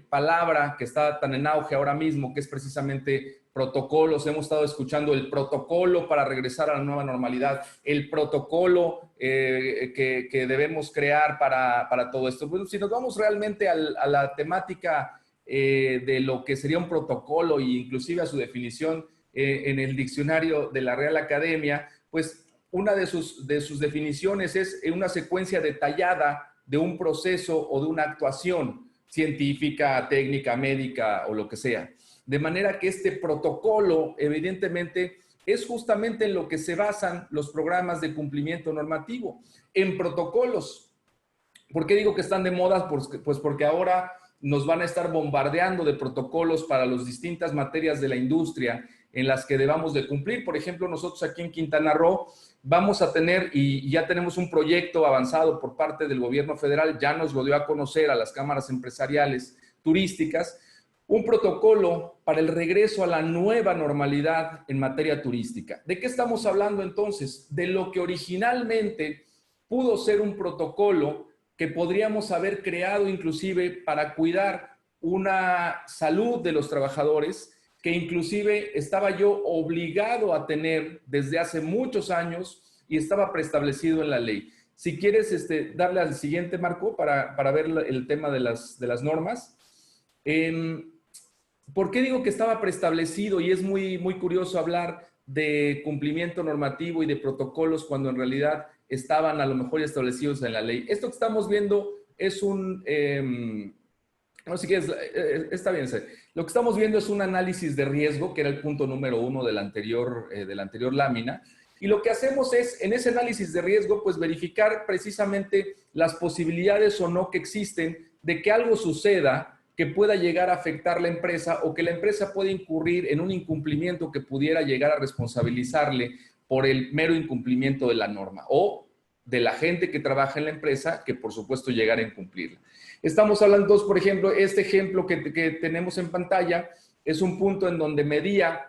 palabra que está tan en auge ahora mismo, que es precisamente protocolos. Hemos estado escuchando el protocolo para regresar a la nueva normalidad, el protocolo que debemos crear para todo esto. Bueno, si nos vamos realmente a la temática de lo que sería un protocolo e inclusive a su definición en el diccionario de la Real Academia, pues una de sus definiciones es una secuencia detallada de un proceso o de una actuación científica, técnica, médica o lo que sea. De manera que este protocolo, evidentemente, es justamente en lo que se basan los programas de cumplimiento normativo, en protocolos. ¿Por qué digo que están de moda? Pues porque ahora nos van a estar bombardeando de protocolos para las distintas materias de la industria en las que debamos de cumplir. Por ejemplo, nosotros aquí en Quintana Roo vamos a tener, y ya tenemos un proyecto avanzado por parte del gobierno federal, ya nos lo dio a conocer a las cámaras empresariales turísticas, un protocolo para el regreso a la nueva normalidad en materia turística. ¿De qué estamos hablando entonces? De lo que originalmente pudo ser un protocolo que podríamos haber creado inclusive para cuidar una salud de los trabajadores, que inclusive estaba yo obligado a tener desde hace muchos años y estaba preestablecido en la ley. Si quieres darle al siguiente, Marco, para ver el tema de las normas. ¿Por qué digo que estaba preestablecido? Y es muy, muy curioso hablar de cumplimiento normativo y de protocolos cuando en realidad estaban a lo mejor establecidos en la ley. Esto que estamos viendo es un... no sé qué es, está bien. Lo que estamos viendo es un análisis de riesgo, que era el punto número 1 de la anterior lámina. Y lo que hacemos es, en ese análisis de riesgo, pues verificar precisamente las posibilidades o no que existen de que algo suceda que pueda llegar a afectar la empresa o que la empresa pueda incurrir en un incumplimiento que pudiera llegar a responsabilizarle por el mero incumplimiento de la norma o de la gente que trabaja en la empresa que por supuesto llegara a incumplirla. Estamos hablando, por ejemplo, este ejemplo que tenemos en pantalla es un punto en donde medía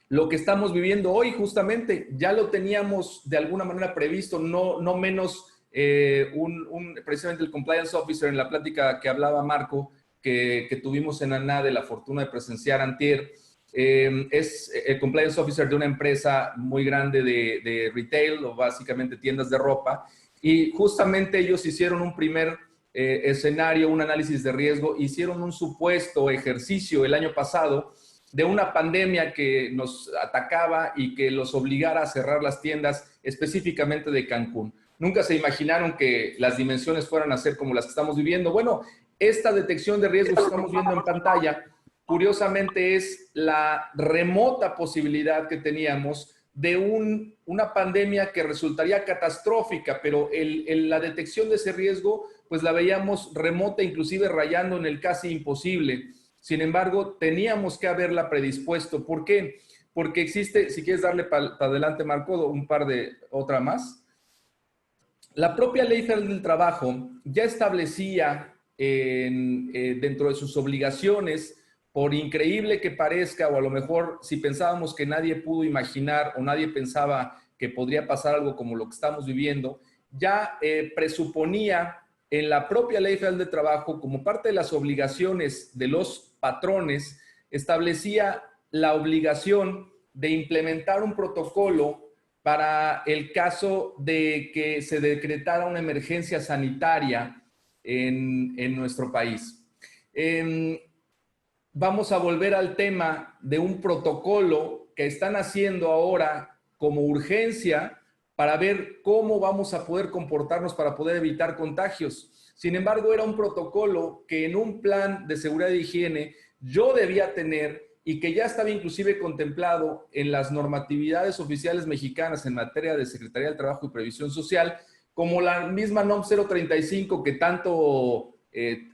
lo que estamos viviendo hoy justamente. Ya lo teníamos de alguna manera previsto, no menos precisamente el Compliance Officer en la plática que hablaba Marco, que tuvimos en ANADE la fortuna de presenciar antier, es el Compliance Officer de una empresa muy grande de retail o básicamente tiendas de ropa, y justamente ellos hicieron un primer escenario, un análisis de riesgo, hicieron un supuesto ejercicio el año pasado de una pandemia que nos atacaba y que los obligara a cerrar las tiendas específicamente de Cancún. Nunca se imaginaron que las dimensiones fueran a ser como las que estamos viviendo. Bueno, esta detección de riesgos que estamos viendo en pantalla, curiosamente es la remota posibilidad que teníamos de una pandemia que resultaría catastrófica, pero la detección de ese riesgo, pues la veíamos remota, inclusive rayando en el casi imposible. Sin embargo, teníamos que haberla predispuesto. ¿Por qué? Porque existe, si quieres darle para adelante, Marco, un par de otra más. La propia Ley Federal del Trabajo ya establecía dentro de sus obligaciones, por increíble que parezca, o a lo mejor si pensábamos que nadie pudo imaginar o nadie pensaba que podría pasar algo como lo que estamos viviendo, ya presuponía en la propia Ley Federal del Trabajo, como parte de las obligaciones de los patrones, establecía la obligación de implementar un protocolo para el caso de que se decretara una emergencia sanitaria en nuestro país. Vamos a volver al tema de un protocolo que están haciendo ahora como urgencia para ver cómo vamos a poder comportarnos para poder evitar contagios. Sin embargo, era un protocolo que en un plan de seguridad e higiene yo debía tener y que ya estaba inclusive contemplado en las normatividades oficiales mexicanas en materia de Secretaría del Trabajo y Previsión Social, como la misma NOM 035 que tanto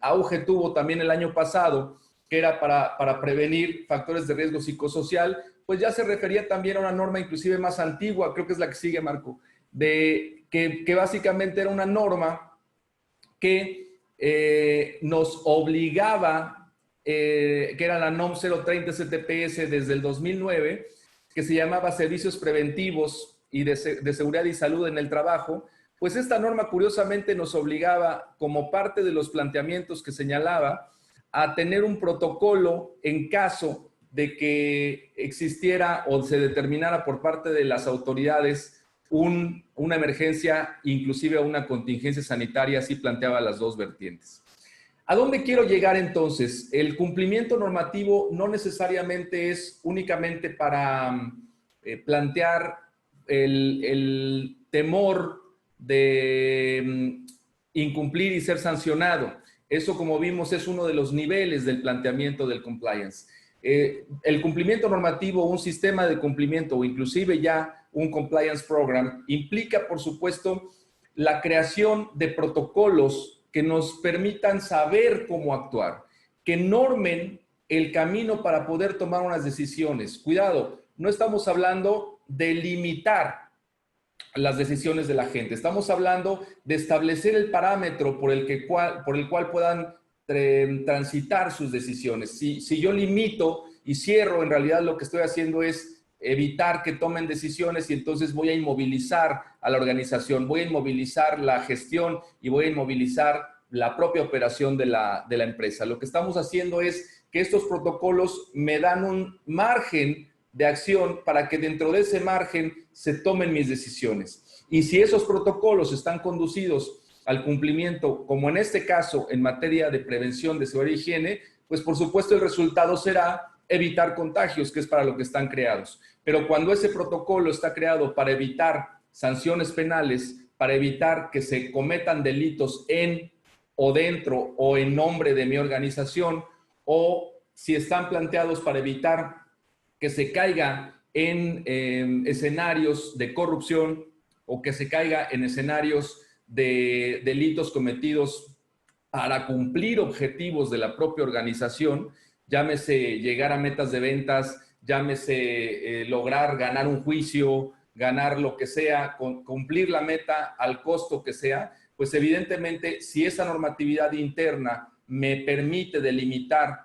auge tuvo también el año pasado, que era para prevenir factores de riesgo psicosocial, pues ya se refería también a una norma inclusive más antigua, creo que es la que sigue, Marco, que básicamente era una norma que nos obligaba, que era la NOM 030 STPS desde el 2009, que se llamaba Servicios Preventivos y de Seguridad y Salud en el Trabajo. Pues esta norma curiosamente nos obligaba, como parte de los planteamientos que señalaba, a tener un protocolo en caso de que existiera o se determinara por parte de las autoridades una emergencia, inclusive una contingencia sanitaria. Así planteaba las dos vertientes. ¿A dónde quiero llegar entonces? El cumplimiento normativo no necesariamente es únicamente para plantear el temor de incumplir y ser sancionado. Eso, como vimos, es uno de los niveles del planteamiento del compliance. El cumplimiento normativo, un sistema de cumplimiento o inclusive ya un compliance program implica, por supuesto, la creación de protocolos que nos permitan saber cómo actuar, que normen el camino para poder tomar unas decisiones. Cuidado, no estamos hablando de limitar las decisiones de la gente. Estamos hablando de establecer el parámetro por el cual puedan transitar sus decisiones. Si yo limito y cierro, en realidad lo que estoy haciendo es evitar que tomen decisiones y entonces voy a inmovilizar a la organización, voy a inmovilizar la gestión y voy a inmovilizar la propia operación de la empresa. Lo que estamos haciendo es que estos protocolos me dan un margen de acción para que dentro de ese margen se tomen mis decisiones. Y si esos protocolos están conducidos al cumplimiento, como en este caso en materia de prevención de seguridad y higiene, pues por supuesto el resultado será evitar contagios, que es para lo que están creados. Pero cuando ese protocolo está creado para evitar sanciones penales, para evitar que se cometan delitos en o dentro o en nombre de mi organización, o si están planteados para evitar que se caiga en escenarios de corrupción o que se caiga en escenarios de delitos cometidos para cumplir objetivos de la propia organización, llámese llegar a metas de ventas, llámese lograr ganar un juicio, ganar lo que sea, cumplir la meta al costo que sea, pues evidentemente si esa normatividad interna me permite delimitar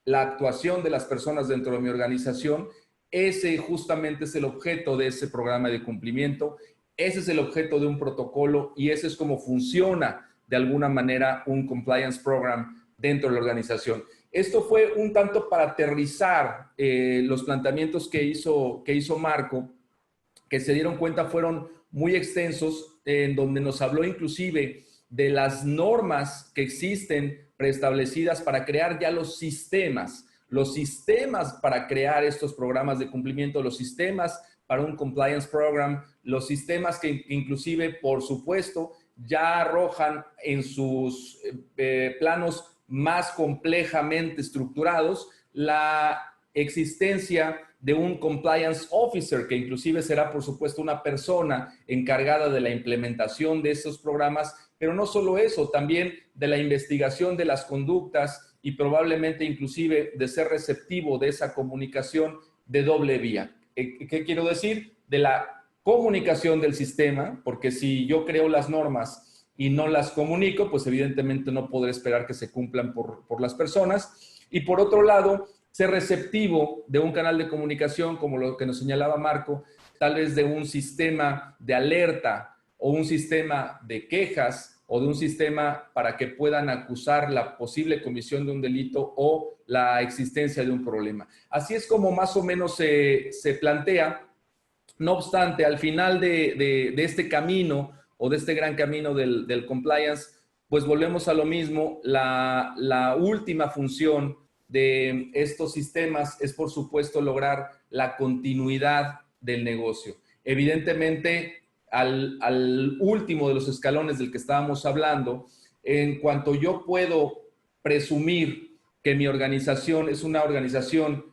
la actuación de las personas dentro de mi organización, ese justamente es el objeto de ese programa de cumplimiento, ese es el objeto de un protocolo y ese es como funciona de alguna manera un compliance program dentro de la organización. Esto fue un tanto para aterrizar los planteamientos que hizo Marco, que se dieron cuenta fueron muy extensos, en donde nos habló inclusive de las normas que existen preestablecidas para crear ya los sistemas para crear estos programas de cumplimiento, los sistemas para un compliance program, los sistemas que inclusive, por supuesto, ya arrojan en sus planos más complejamente estructurados la existencia de un compliance officer, que inclusive será, por supuesto, una persona encargada de la implementación de esos programas, pero no solo eso, también de la investigación de las conductas y probablemente inclusive de ser receptivo de esa comunicación de doble vía. ¿Qué quiero decir? De la comunicación del sistema, porque si yo creo las normas y no las comunico, pues evidentemente no podré esperar que se cumplan por las personas. Y por otro lado, ser receptivo de un canal de comunicación, como lo que nos señalaba Marco, tal vez de un sistema de alerta o un sistema de quejas o de un sistema para que puedan acusar la posible comisión de un delito o la existencia de un problema. Así es como más o menos se plantea. No obstante, al final de este camino o de este gran camino del compliance, pues volvemos a lo mismo. La última función de estos sistemas es, por supuesto, lograr la continuidad del negocio. Evidentemente, al último de los escalones del que estábamos hablando, en cuanto yo puedo presumir que mi organización es una organización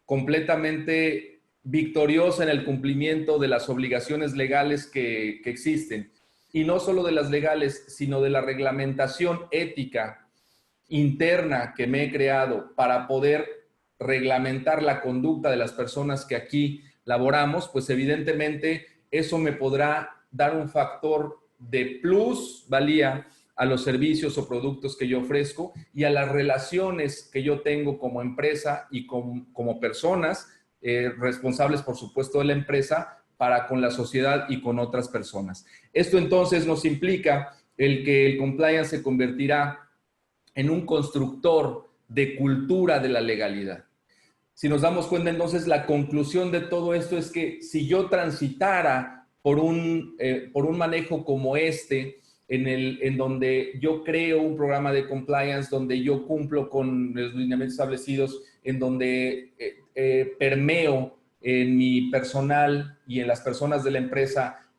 completamente victoriosa en el cumplimiento de las obligaciones legales que existen, y no solo de las legales, sino de la reglamentación ética interna que me he creado para poder reglamentar la conducta de las personas que aquí laboramos, pues evidentemente eso me podrá dar un factor de plusvalía a los servicios o productos que yo ofrezco y a las relaciones que yo tengo como empresa y como personas responsables, por supuesto, de la empresa para con la sociedad y con otras personas. Esto entonces nos implica el que el compliance se convertirá en un constructor de cultura de la legalidad. Si nos damos cuenta, entonces, la conclusión de todo esto es que si yo transitara por un manejo como este, en donde yo creo un programa de compliance, donde yo cumplo con los lineamientos establecidos, en donde permeo en mi personal y en las personas de la empresa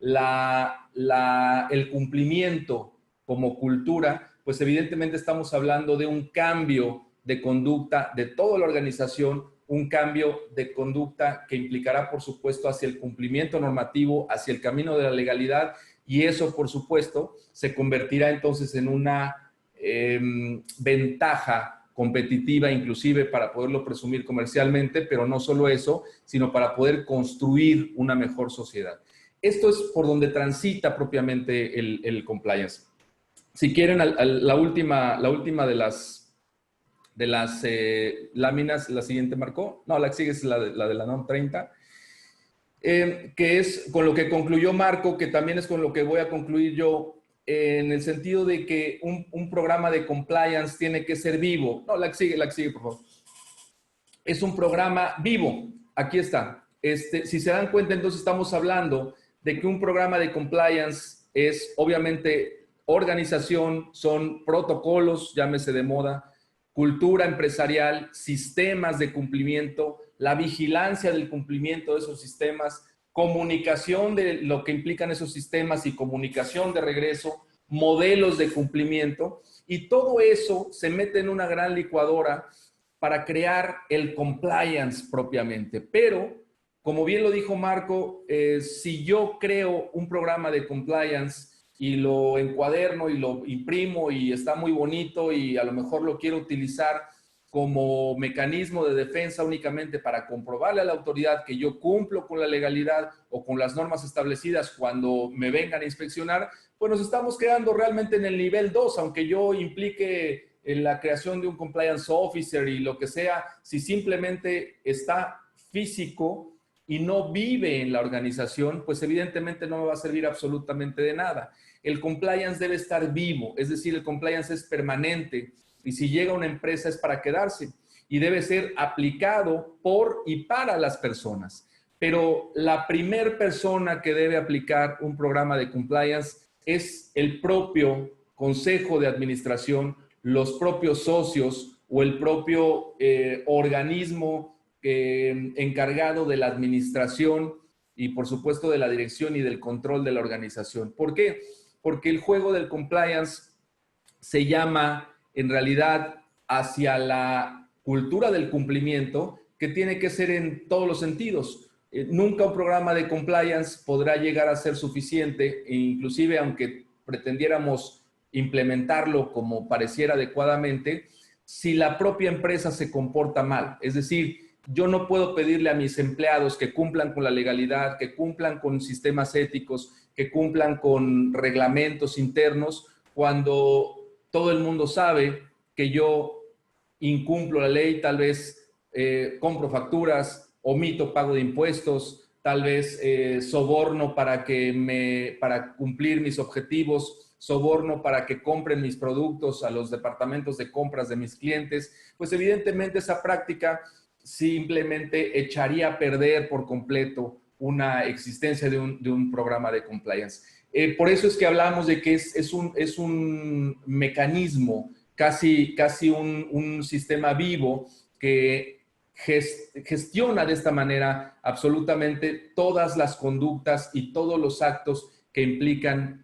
el cumplimiento como cultura, pues evidentemente estamos hablando de un cambio de conducta de toda la organización, un cambio de conducta que implicará, por supuesto, hacia el cumplimiento normativo, hacia el camino de la legalidad, y eso, por supuesto, se convertirá entonces en una ventaja competitiva, inclusive para poderlo presumir comercialmente, pero no solo eso, sino para poder construir una mejor sociedad. Esto es por donde transita propiamente el compliance. Si quieren, la última de las láminas, la siguiente marcó. No, la que sigue es la de la NOM 30, que es con lo que concluyó Marco, que también es con lo que voy a concluir yo, en el sentido de que un programa de compliance tiene que ser vivo. No, la que sigue, por favor. Es un programa vivo. Aquí está. Si se dan cuenta, entonces estamos hablando de que un programa de compliance es, obviamente, organización, son protocolos, llámese de moda, cultura empresarial, sistemas de cumplimiento, la vigilancia del cumplimiento de esos sistemas, comunicación de lo que implican esos sistemas y comunicación de regreso, modelos de cumplimiento, y todo eso se mete en una gran licuadora para crear el compliance propiamente. Pero, como bien lo dijo Marco, si yo creo un programa de compliance y lo encuaderno y lo imprimo y está muy bonito y a lo mejor lo quiero utilizar como mecanismo de defensa únicamente para comprobarle a la autoridad que yo cumplo con la legalidad o con las normas establecidas cuando me vengan a inspeccionar, pues nos estamos quedando realmente en el nivel 2, aunque yo implique en la creación de un compliance officer y lo que sea, si simplemente está físico y no vive en la organización, pues evidentemente no me va a servir absolutamente de nada. El compliance debe estar vivo, es decir, el compliance es permanente y si llega a una empresa es para quedarse y debe ser aplicado por y para las personas. Pero la primer persona que debe aplicar un programa de compliance es el propio consejo de administración, los propios socios o el propio organismo encargado de la administración y, por supuesto, de la dirección y del control de la organización. ¿Por qué? Porque el juego del compliance se llama, en realidad, hacia la cultura del cumplimiento, que tiene que ser en todos los sentidos. Nunca un programa de compliance podrá llegar a ser suficiente, e inclusive aunque pretendiéramos implementarlo como pareciera adecuadamente, si la propia empresa se comporta mal. Es decir, yo no puedo pedirle a mis empleados que cumplan con la legalidad, que cumplan con sistemas éticos, que cumplan con reglamentos internos, cuando todo el mundo sabe que yo incumplo la ley, tal vez compro facturas, omito pago de impuestos, tal vez soborno para cumplir mis objetivos, soborno para que compren mis productos a los departamentos de compras de mis clientes. Pues evidentemente esa práctica simplemente echaría a perder por completo una existencia de un programa de compliance. Por eso es que hablamos de que es un mecanismo, casi un sistema vivo que gestiona de esta manera absolutamente todas las conductas y todos los actos que implican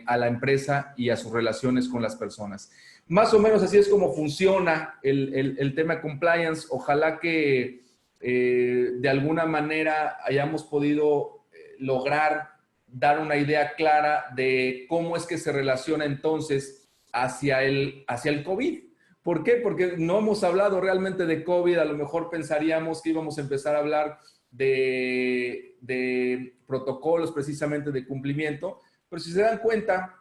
a la empresa y a sus relaciones con las personas. Más o menos así es como funciona el tema de compliance. Ojalá que de alguna manera hayamos podido lograr dar una idea clara de cómo es que se relaciona entonces hacia el COVID. ¿Por qué? Porque no hemos hablado realmente de COVID. A lo mejor pensaríamos que íbamos a empezar a hablar de protocolos precisamente de cumplimiento, pero si se dan cuenta,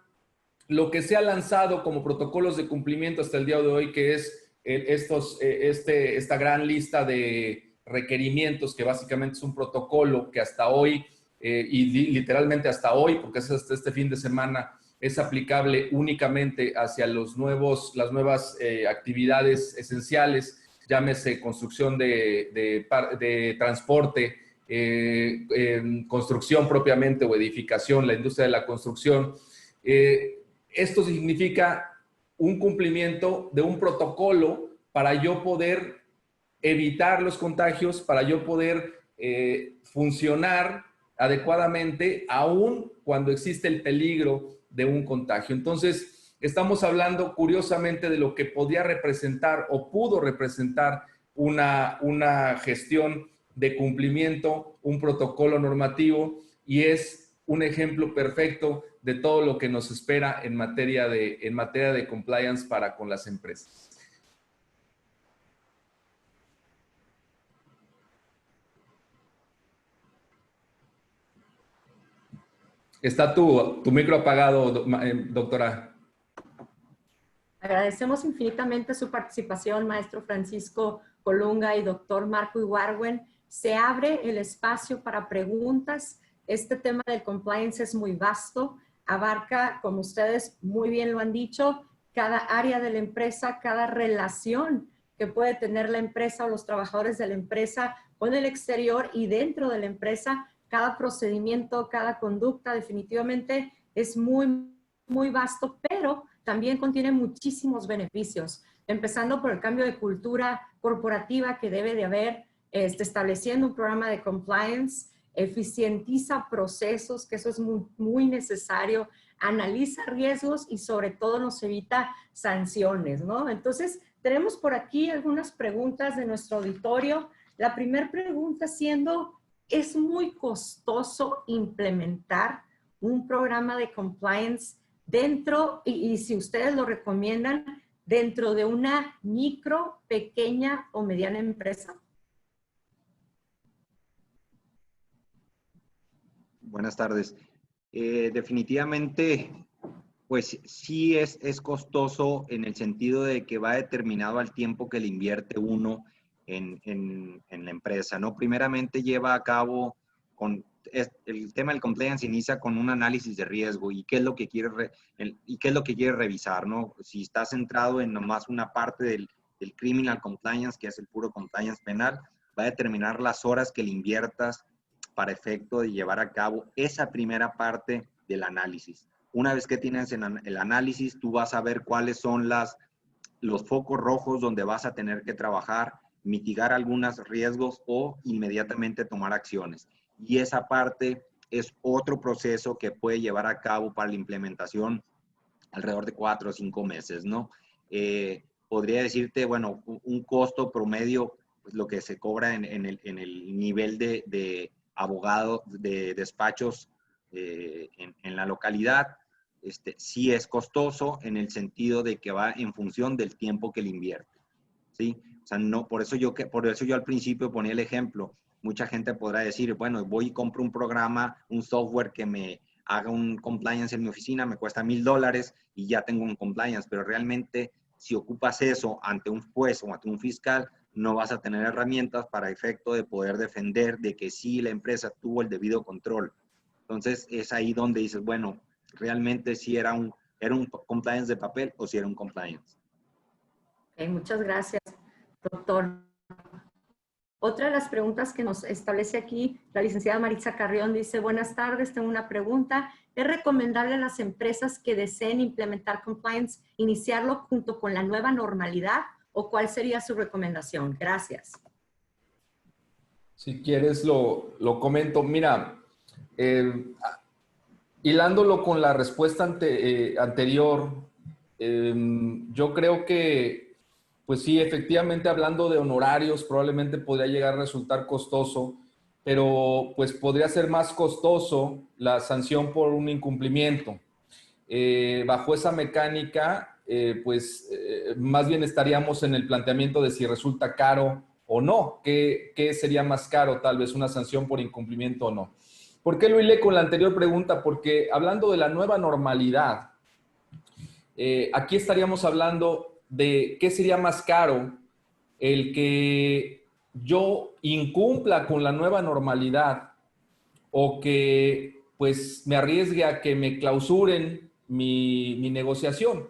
lo que se ha lanzado como protocolos de cumplimiento hasta el día de hoy, que es esta gran lista de requerimientos, que básicamente es un protocolo que hasta hoy, y literalmente hasta hoy, porque es hasta este fin de semana, es aplicable únicamente hacia las nuevas actividades esenciales, llámese construcción de transporte, construcción propiamente o edificación, la industria de la construcción. Esto significa un cumplimiento de un protocolo para yo poder evitar los contagios, para yo poder funcionar adecuadamente, aún cuando existe el peligro de un contagio. Entonces, estamos hablando curiosamente de lo que podía representar o pudo representar una gestión de cumplimiento, un protocolo normativo, y es un ejemplo perfecto de todo lo que nos espera en materia de compliance para con las empresas. Está tu micro apagado, doctora. Agradecemos infinitamente su participación, maestro Francisco Colunga y doctor Marco Ibargüen. Se abre el espacio para preguntas. Este tema del compliance es muy vasto, abarca, como ustedes muy bien lo han dicho, cada área de la empresa, cada relación que puede tener la empresa o los trabajadores de la empresa con el exterior y dentro de la empresa. Cada procedimiento, cada conducta definitivamente es muy, muy vasto, pero también contiene muchísimos beneficios, empezando por el cambio de cultura corporativa que debe de haber, estableciendo un programa de compliance, eficientiza procesos, que eso es muy, muy necesario, analiza riesgos y sobre todo nos evita sanciones, ¿no? Entonces, tenemos por aquí algunas preguntas de nuestro auditorio. La primera pregunta siendo, ¿es muy costoso implementar un programa de compliance dentro, y si ustedes lo recomiendan, dentro de una micro, pequeña o mediana empresa? Buenas tardes. Definitivamente, pues sí es costoso en el sentido de que va determinado al tiempo que le invierte uno en la empresa, ¿no? Primeramente lleva a cabo el tema del compliance inicia con un análisis de riesgo y qué es lo que quiere revisar, ¿no? Si está centrado en nomás una parte del criminal compliance, que es el puro compliance penal, va a determinar las horas que le inviertas para efecto de llevar a cabo esa primera parte del análisis. Una vez que tienes el análisis, tú vas a ver cuáles son los focos rojos donde vas a tener que trabajar, mitigar algunos riesgos o inmediatamente tomar acciones. Y esa parte es otro proceso que puede llevar a cabo para la implementación alrededor de 4 o 5 meses, ¿no? Podría decirte, bueno, un costo promedio, pues lo que se cobra en el nivel de abogado de despachos en la localidad, sí es costoso en el sentido de que va en función del tiempo que le invierte, ¿sí? O sea, no, por eso yo al principio ponía el ejemplo. Mucha gente podrá decir, bueno, voy y compro un programa, un software que me haga un compliance en mi oficina, me cuesta $1,000 y ya tengo un compliance, pero realmente si ocupas eso ante un juez o ante un fiscal, no vas a tener herramientas para efecto de poder defender de que sí la empresa tuvo el debido control. Entonces es ahí donde dices, bueno, realmente si era un compliance de papel o si era un compliance. Okay, muchas gracias, doctor. Otra de las preguntas que nos establece aquí la licenciada Maritza Carrión dice, buenas tardes, tengo una pregunta. ¿Es recomendable a las empresas que deseen implementar compliance iniciarlo junto con la nueva normalidad o cuál sería su recomendación? Gracias. Si quieres lo comento. Mira, hilándolo con la respuesta anterior, yo creo que, pues sí, efectivamente hablando de honorarios, probablemente podría llegar a resultar costoso, pero pues podría ser más costoso la sanción por un incumplimiento. Bajo esa mecánica, más bien estaríamos en el planteamiento de si resulta caro o no. ¿Qué sería más caro? Tal vez una sanción por incumplimiento o no. ¿Por qué lo hilé con la anterior pregunta? Porque hablando de la nueva normalidad, aquí estaríamos hablando de qué sería más caro, el que yo incumpla con la nueva normalidad o que pues me arriesgue a que me clausuren mi negociación.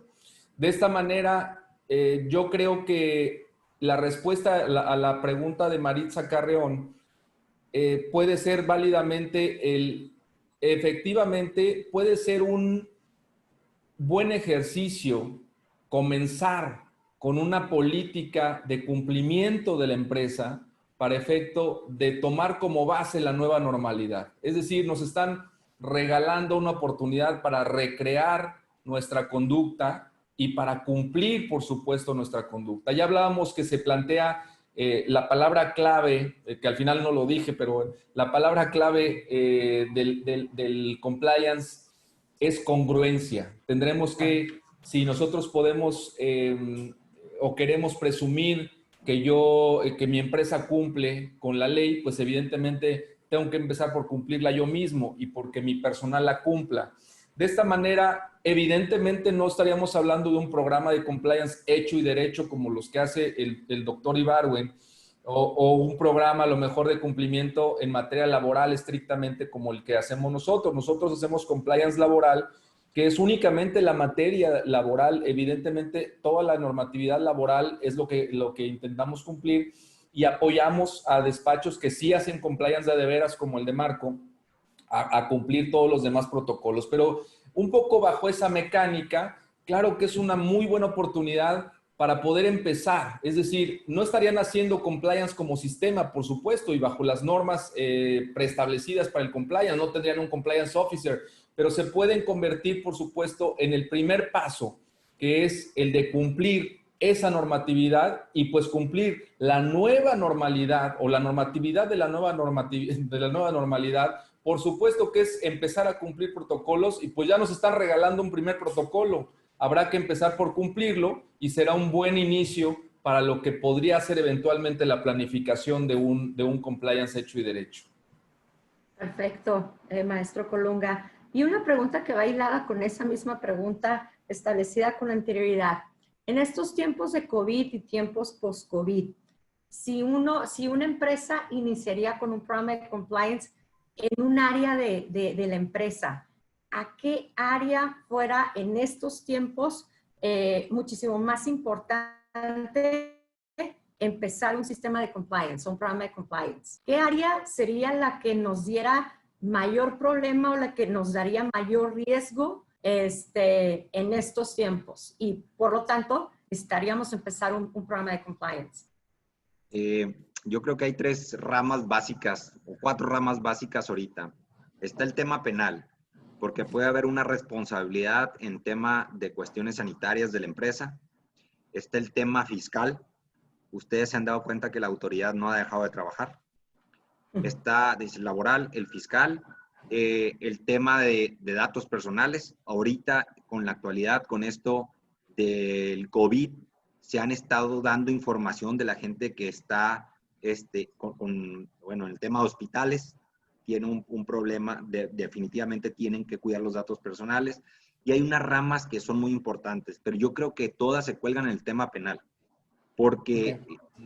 De esta manera, yo creo que la respuesta a la pregunta de Maritza Carreón puede ser válidamente efectivamente puede ser un buen ejercicio comenzar con una política de cumplimiento de la empresa para efecto de tomar como base la nueva normalidad. Es decir, nos están regalando una oportunidad para recrear nuestra conducta y para cumplir, por supuesto, nuestra conducta. Ya hablábamos que se plantea la palabra clave, que al final no lo dije, pero la palabra clave del compliance es congruencia. Tendremos que, si nosotros podemos o queremos presumir que mi empresa cumple con la ley, pues evidentemente tengo que empezar por cumplirla yo mismo y porque mi personal la cumpla. De esta manera, evidentemente no estaríamos hablando de un programa de compliance hecho y derecho como los que hace el doctor Ibargüen, o un programa a lo mejor de cumplimiento en materia laboral estrictamente como el que hacemos nosotros. Nosotros hacemos compliance laboral, que es únicamente la materia laboral. Evidentemente, toda la normatividad laboral es lo que intentamos cumplir y apoyamos a despachos que sí hacen compliance de veras, como el de Marco, a cumplir todos los demás protocolos. Pero un poco bajo esa mecánica, claro que es una muy buena oportunidad para poder empezar. Es decir, no estarían haciendo compliance como sistema, por supuesto, y bajo las normas preestablecidas para el compliance, no tendrían un compliance officer, pero se pueden convertir, por supuesto, en el primer paso, que es el de cumplir esa normatividad y pues cumplir la nueva normalidad o la normatividad de la nueva normalidad. Por supuesto que es empezar a cumplir protocolos y pues ya nos están regalando un primer protocolo. Habrá que empezar por cumplirlo y será un buen inicio para lo que podría ser eventualmente la planificación de un compliance hecho y derecho. Perfecto, maestro Colunga. Y una pregunta que va hilada con esa misma pregunta establecida con anterioridad. En estos tiempos de COVID y tiempos post-COVID, si una empresa iniciaría con un programa de compliance en un área de la empresa, ¿a qué área fuera en estos tiempos muchísimo más importante empezar un sistema de compliance, un programa de compliance? ¿Qué área sería la que nos diera mayor problema o la que nos daría mayor riesgo en estos tiempos? Y por lo tanto, necesitaríamos empezar un programa de compliance. Yo creo que hay 3 ramas básicas o 4 ramas básicas ahorita. Está el tema penal, porque puede haber una responsabilidad en tema de cuestiones sanitarias de la empresa. Está el tema fiscal. Ustedes se han dado cuenta que la autoridad no ha dejado de trabajar. Está laboral, el fiscal, el tema de datos personales. Ahorita, con la actualidad, con esto del COVID, se han estado dando información de la gente que está en el tema de hospitales. Tiene un problema, definitivamente tienen que cuidar los datos personales. Y hay unas ramas que son muy importantes, pero yo creo que todas se cuelgan en el tema penal, porque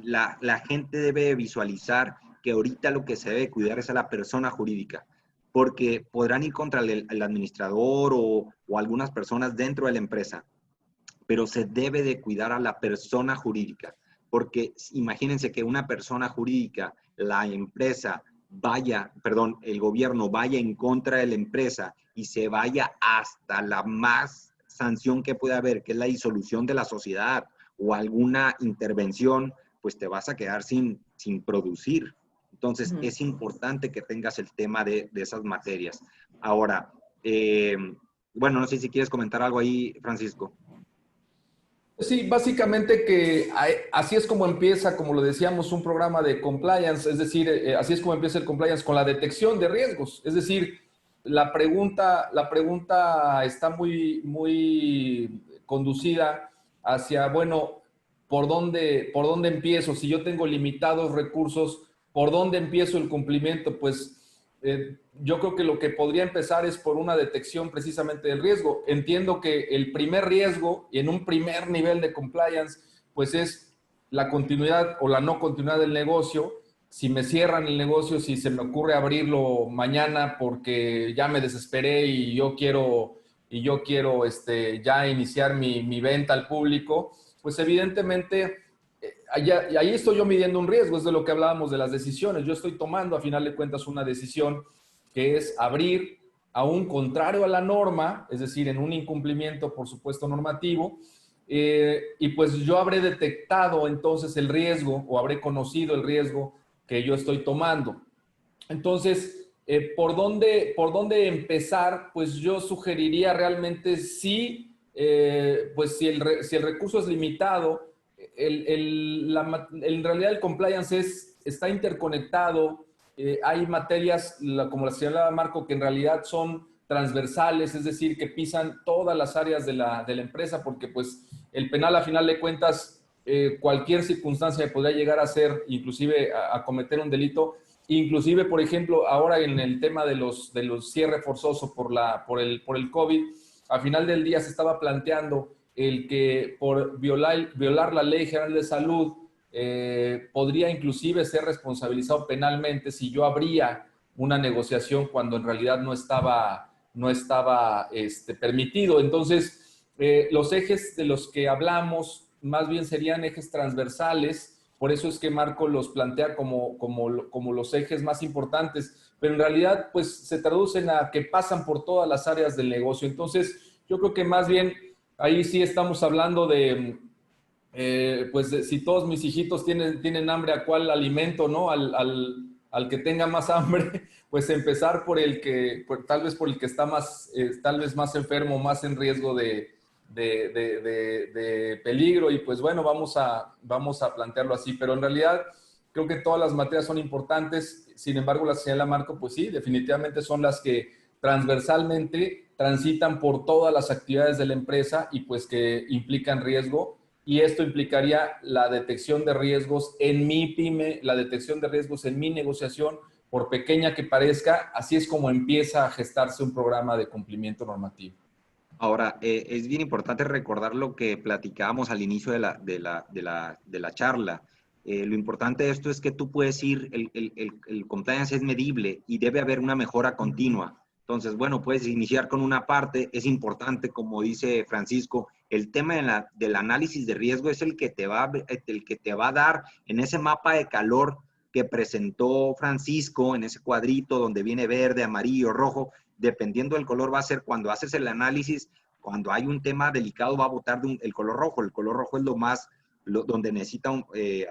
la gente debe visualizar que ahorita lo que se debe cuidar es a la persona jurídica, porque podrán ir contra el administrador o algunas personas dentro de la empresa, pero se debe de cuidar a la persona jurídica, porque imagínense que una persona jurídica, la empresa, el gobierno vaya en contra de la empresa y se vaya hasta la más sanción que pueda haber, que es la disolución de la sociedad o alguna intervención, pues te vas a quedar sin producir. Entonces, es importante que tengas el tema de esas materias. Ahora, Bueno, no sé si quieres comentar algo ahí, Francisco. Sí, básicamente que así es como empieza, como lo decíamos, un programa de compliance, es decir, así es como empieza el compliance con la detección de riesgos. Es decir, la pregunta está muy conducida hacia, bueno, ¿por dónde empiezo? Si yo tengo limitados recursos, ¿por dónde empiezo el cumplimiento? Pues yo creo que lo que podría empezar es por una detección precisamente del riesgo. Entiendo que el primer riesgo y en un primer nivel de compliance, pues es la continuidad o la no continuidad del negocio. Si me cierran el negocio, si se me ocurre abrirlo mañana porque ya me desesperé y yo quiero ya iniciar mi venta al público, pues evidentemente ahí estoy yo midiendo un riesgo, es de lo que hablábamos de las decisiones. Yo estoy tomando, a final de cuentas, una decisión que es abrir aún contrario a la norma, es decir, en un incumplimiento, por supuesto, normativo, y pues yo habré detectado entonces el riesgo o habré conocido el riesgo que yo estoy tomando. Entonces, ¿por dónde empezar? Pues yo sugeriría realmente sí, pues si el recurso es limitado, en realidad el compliance está interconectado. Hay materias, como la señalaba Marco, que en realidad son transversales, es decir, que pisan todas las áreas de la empresa, porque pues el penal a final de cuentas, cualquier circunstancia podría llegar a ser, inclusive a cometer un delito. Inclusive, por ejemplo, ahora en el tema de los cierre forzoso por el COVID, al final del día se estaba planteando el que por violar la Ley General de Salud podría inclusive ser responsabilizado penalmente si yo abría una negociación cuando en realidad no estaba permitido. Entonces, los ejes de los que hablamos más bien serían ejes transversales. Por eso es que Marco los plantea como los ejes más importantes, pero en realidad pues se traducen a que pasan por todas las áreas del negocio. Entonces yo creo que más bien ahí sí estamos hablando de, si todos mis hijitos tienen hambre, ¿a cuál alimento, no? Al que tenga más hambre, pues empezar tal vez por el que está tal vez más enfermo, más en riesgo de peligro, y pues bueno, vamos a plantearlo así, pero en realidad creo que todas las materias son importantes. Sin embargo, la señala Marco, pues sí, definitivamente son las que transversalmente transitan por todas las actividades de la empresa y pues que implican riesgo, y esto implicaría la detección de riesgos en mi pyme, la detección de riesgos en mi negociación, por pequeña que parezca. Así es como empieza a gestarse un programa de cumplimiento normativo. Ahora, es bien importante recordar lo que platicábamos al inicio de la charla. Lo importante de esto es que tú puedes ir, el compliance es medible y debe haber una mejora continua. Entonces, bueno, puedes iniciar con una parte. Es importante, como dice Francisco, el tema del análisis de riesgo es el que te va a dar en ese mapa de calor que presentó Francisco, en ese cuadrito donde viene verde, amarillo, rojo. Dependiendo del color va a ser cuando haces el análisis, cuando hay un tema delicado va a botar el color rojo. El color rojo es donde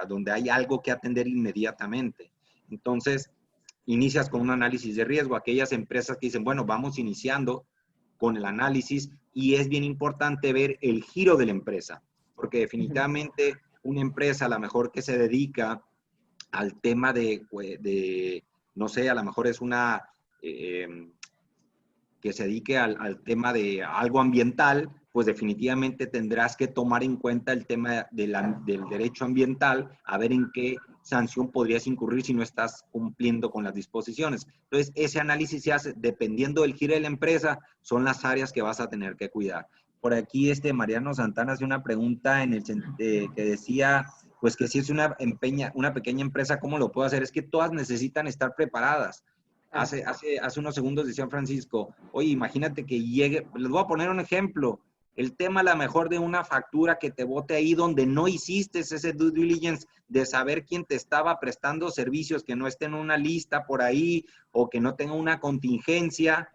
donde hay algo que atender inmediatamente. Entonces, inicias con un análisis de riesgo. Aquellas empresas que dicen, bueno, vamos iniciando con el análisis, y es bien importante ver el giro de la empresa, porque definitivamente una empresa a lo mejor que se dedica al tema no sé, a lo mejor es una que se dedique al tema de algo ambiental, pues definitivamente tendrás que tomar en cuenta el tema del derecho ambiental, a ver en qué sanción podrías incurrir si no estás cumpliendo con las disposiciones. Entonces, ese análisis se hace dependiendo del giro de la empresa, son las áreas que vas a tener que cuidar. Por aquí Mariano Santana hace una pregunta que decía, pues que si es una pequeña empresa, ¿cómo lo puedo hacer? Es que todas necesitan estar preparadas. Hace unos segundos decía Francisco, oye, imagínate que llegue, les voy a poner un ejemplo, el tema a lo mejor de una factura que te bote ahí donde no hiciste ese due diligence de saber quién te estaba prestando servicios, que no esté en una lista por ahí o que no tenga una contingencia,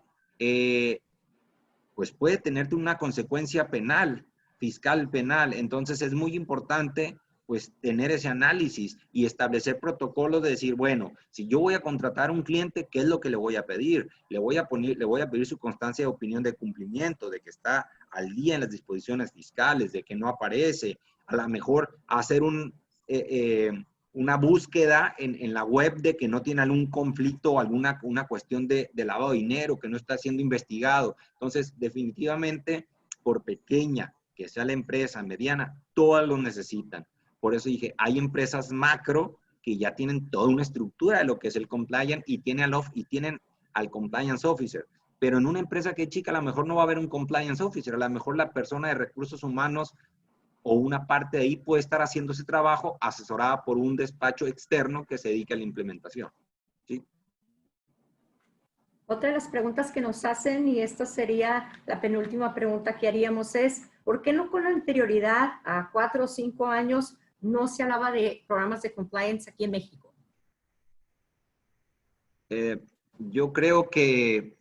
pues puede tenerte una consecuencia penal, fiscal penal. Entonces es muy importante pues tener ese análisis y establecer protocolos de decir, bueno, si yo voy a contratar a un cliente, ¿qué es lo que le voy a pedir? Le voy a pedir su constancia de opinión de cumplimiento, de que está al día en las disposiciones fiscales, de que no aparece, a lo mejor hacer una búsqueda en la web de que no tiene algún conflicto o alguna cuestión de lavado de dinero, que no está siendo investigado. Entonces, definitivamente, por pequeña que sea la empresa, mediana, todas lo necesitan. Por eso dije, hay empresas macro que ya tienen toda una estructura de lo que es el compliance y tienen al compliance officer. Pero en una empresa que es chica, a lo mejor no va a haber un compliance officer. A lo mejor la persona de recursos humanos o una parte de ahí puede estar haciendo ese trabajo asesorada por un despacho externo que se dedique a la implementación. ¿Sí? Otra de las preguntas que nos hacen, y esta sería la penúltima pregunta que haríamos, es ¿por qué no con anterioridad a 4 o 5 años no se hablaba de programas de compliance aquí en México? Yo creo que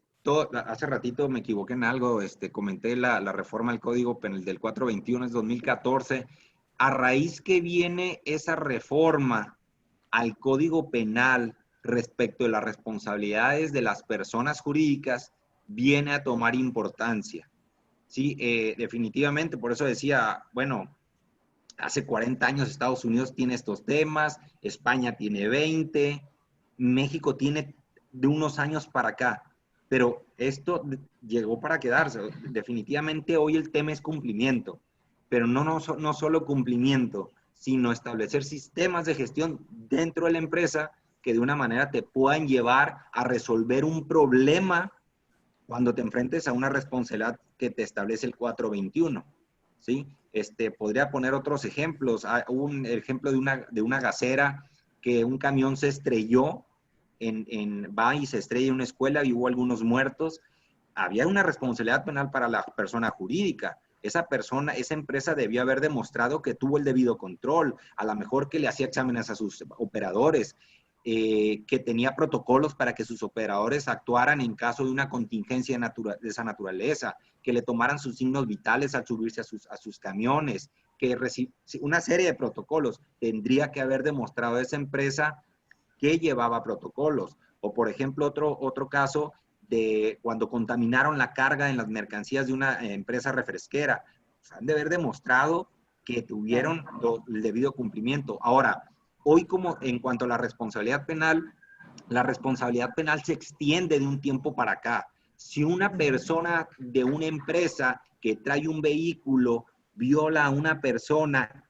hace ratito me equivoqué en algo, comenté la reforma al Código Penal del 421, es 2014. A raíz que viene esa reforma al Código Penal respecto de las responsabilidades de las personas jurídicas, viene a tomar importancia. Sí, definitivamente, por eso decía, bueno, hace 40 años Estados Unidos tiene estos temas, España tiene 20, México tiene de unos años para acá, pero esto llegó para quedarse. Definitivamente hoy el tema es cumplimiento, pero no solo cumplimiento, sino establecer sistemas de gestión dentro de la empresa que de una manera te puedan llevar a resolver un problema cuando te enfrentes a una responsabilidad que te establece el 421, ¿sí? Podría poner otros ejemplos. Un ejemplo de una gasera que un camión se estrelló, va y se estrella en una escuela y hubo algunos muertos. Había una responsabilidad penal para la persona jurídica. Esa empresa debió haber demostrado que tuvo el debido control, a lo mejor que le hacía exámenes a sus operadores, que tenía protocolos para que sus operadores actuaran en caso de una contingencia de esa naturaleza, que le tomaran sus signos vitales al subirse a sus camiones, una serie de protocolos. Tendría que haber demostrado esa empresa que llevaba protocolos. O, por ejemplo, otro caso de cuando contaminaron la carga en las mercancías de una empresa refresquera. Pues han de haber demostrado que tuvieron el debido cumplimiento. Ahora, hoy, como en cuanto a la responsabilidad penal se extiende de un tiempo para acá. Si una persona de una empresa que trae un vehículo viola a una persona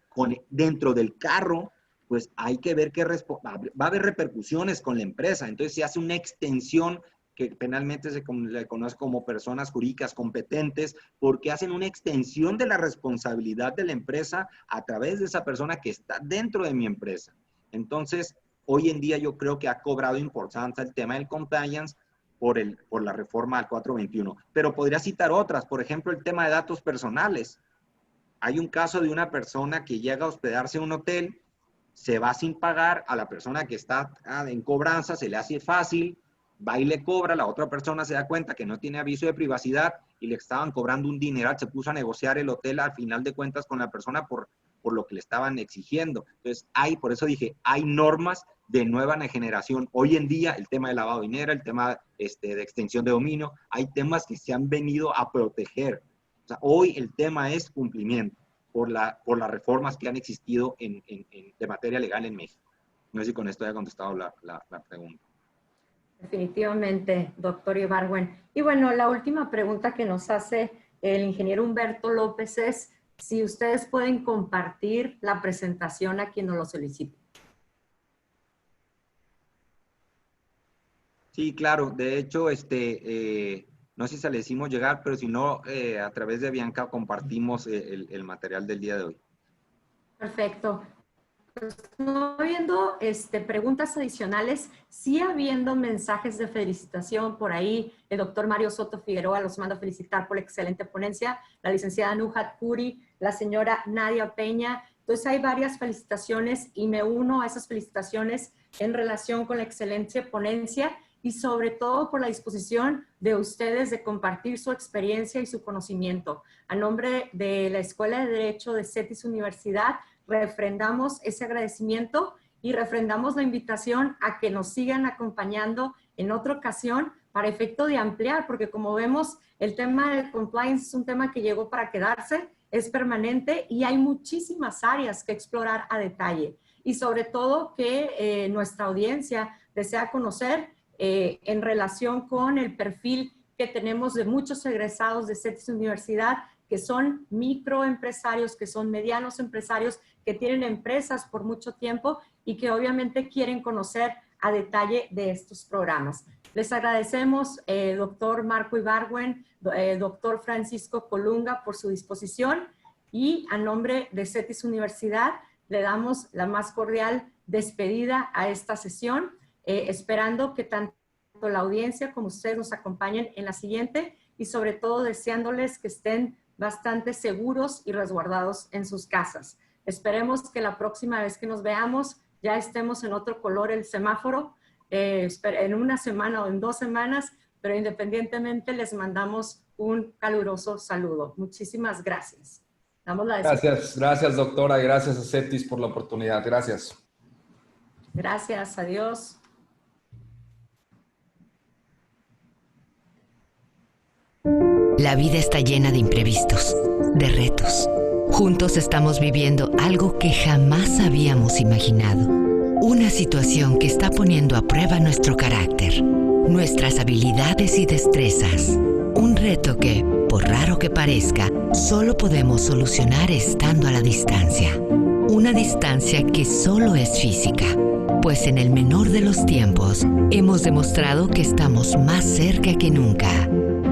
dentro del carro, pues hay que ver va a haber repercusiones con la empresa. Entonces se hace una extensión que penalmente se le conoce como personas jurídicas competentes, porque hacen una extensión de la responsabilidad de la empresa a través de esa persona que está dentro de mi empresa. Entonces, hoy en día yo creo que ha cobrado importancia el tema del compliance por la reforma al 421. Pero podría citar otras, por ejemplo, el tema de datos personales. Hay un caso de una persona que llega a hospedarse en un hotel, se va sin pagar, a la persona que está en cobranza se le hace fácil, va y le cobra, la otra persona se da cuenta que no tiene aviso de privacidad y le estaban cobrando un dineral, se puso a negociar el hotel al final de cuentas con la persona por lo que le estaban exigiendo. Entonces, por eso dije, hay normas de nueva generación. Hoy en día, el tema de lavado de dinero, el tema de extensión de dominio, hay temas que se han venido a proteger. O sea, hoy el tema es cumplimiento por las reformas que han existido de materia legal en México. No sé si con esto ya he contestado la pregunta. Definitivamente, doctor Ibargüen. Y bueno, la última pregunta que nos hace el ingeniero Humberto López es si ustedes pueden compartir la presentación a quien nos lo solicite. Sí, claro. De hecho, no sé si se le hicimos llegar, pero si no, a través de Bianca compartimos el material del día de hoy. Perfecto. Pues no habiendo preguntas adicionales, sí habiendo mensajes de felicitación por ahí. El doctor Mario Soto Figueroa los manda a felicitar por la excelente ponencia, la licenciada Nuhat Puri, la señora Nadia Peña. Entonces hay varias felicitaciones y me uno a esas felicitaciones en relación con la excelente ponencia y sobre todo por la disposición de ustedes de compartir su experiencia y su conocimiento. A nombre de la Escuela de Derecho de CETIS Universidad, refrendamos ese agradecimiento y refrendamos la invitación a que nos sigan acompañando en otra ocasión para efecto de ampliar, porque como vemos, el tema de compliance es un tema que llegó para quedarse, es permanente y hay muchísimas áreas que explorar a detalle. Y sobre todo que nuestra audiencia desea conocer en relación con el perfil que tenemos de muchos egresados de CETIS Universidad, que son microempresarios, que son medianos empresarios, que tienen empresas por mucho tiempo y que obviamente quieren conocer a detalle de estos programas. Les agradecemos, doctor Marco Ibargüen, doctor Francisco Colunga, por su disposición y a nombre de CETIS Universidad le damos la más cordial despedida a esta sesión, esperando que tanto la audiencia como ustedes nos acompañen en la siguiente y sobre todo deseándoles que estén bastante seguros y resguardados en sus casas. Esperemos que la próxima vez que nos veamos ya estemos en otro color el semáforo, en una semana o en 2 semanas, pero independientemente les mandamos un caluroso saludo. Muchísimas gracias. Damos la Gracias doctora, y gracias a CETIS por la oportunidad. Gracias. Gracias, adiós. La vida está llena de imprevistos, de retos. Juntos estamos viviendo algo que jamás habíamos imaginado. Una situación que está poniendo a prueba nuestro carácter, nuestras habilidades y destrezas. Un reto que, por raro que parezca, solo podemos solucionar estando a la distancia. Una distancia que solo es física, pues en el menor de los tiempos hemos demostrado que estamos más cerca que nunca.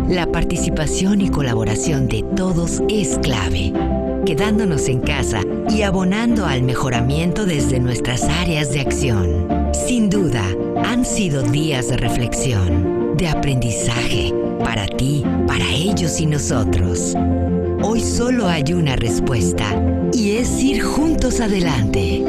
La participación y colaboración de todos es clave, quedándonos en casa y abonando al mejoramiento desde nuestras áreas de acción. Sin duda, han sido días de reflexión, de aprendizaje, para ti, para ellos y nosotros. Hoy solo hay una respuesta, y es ir juntos adelante.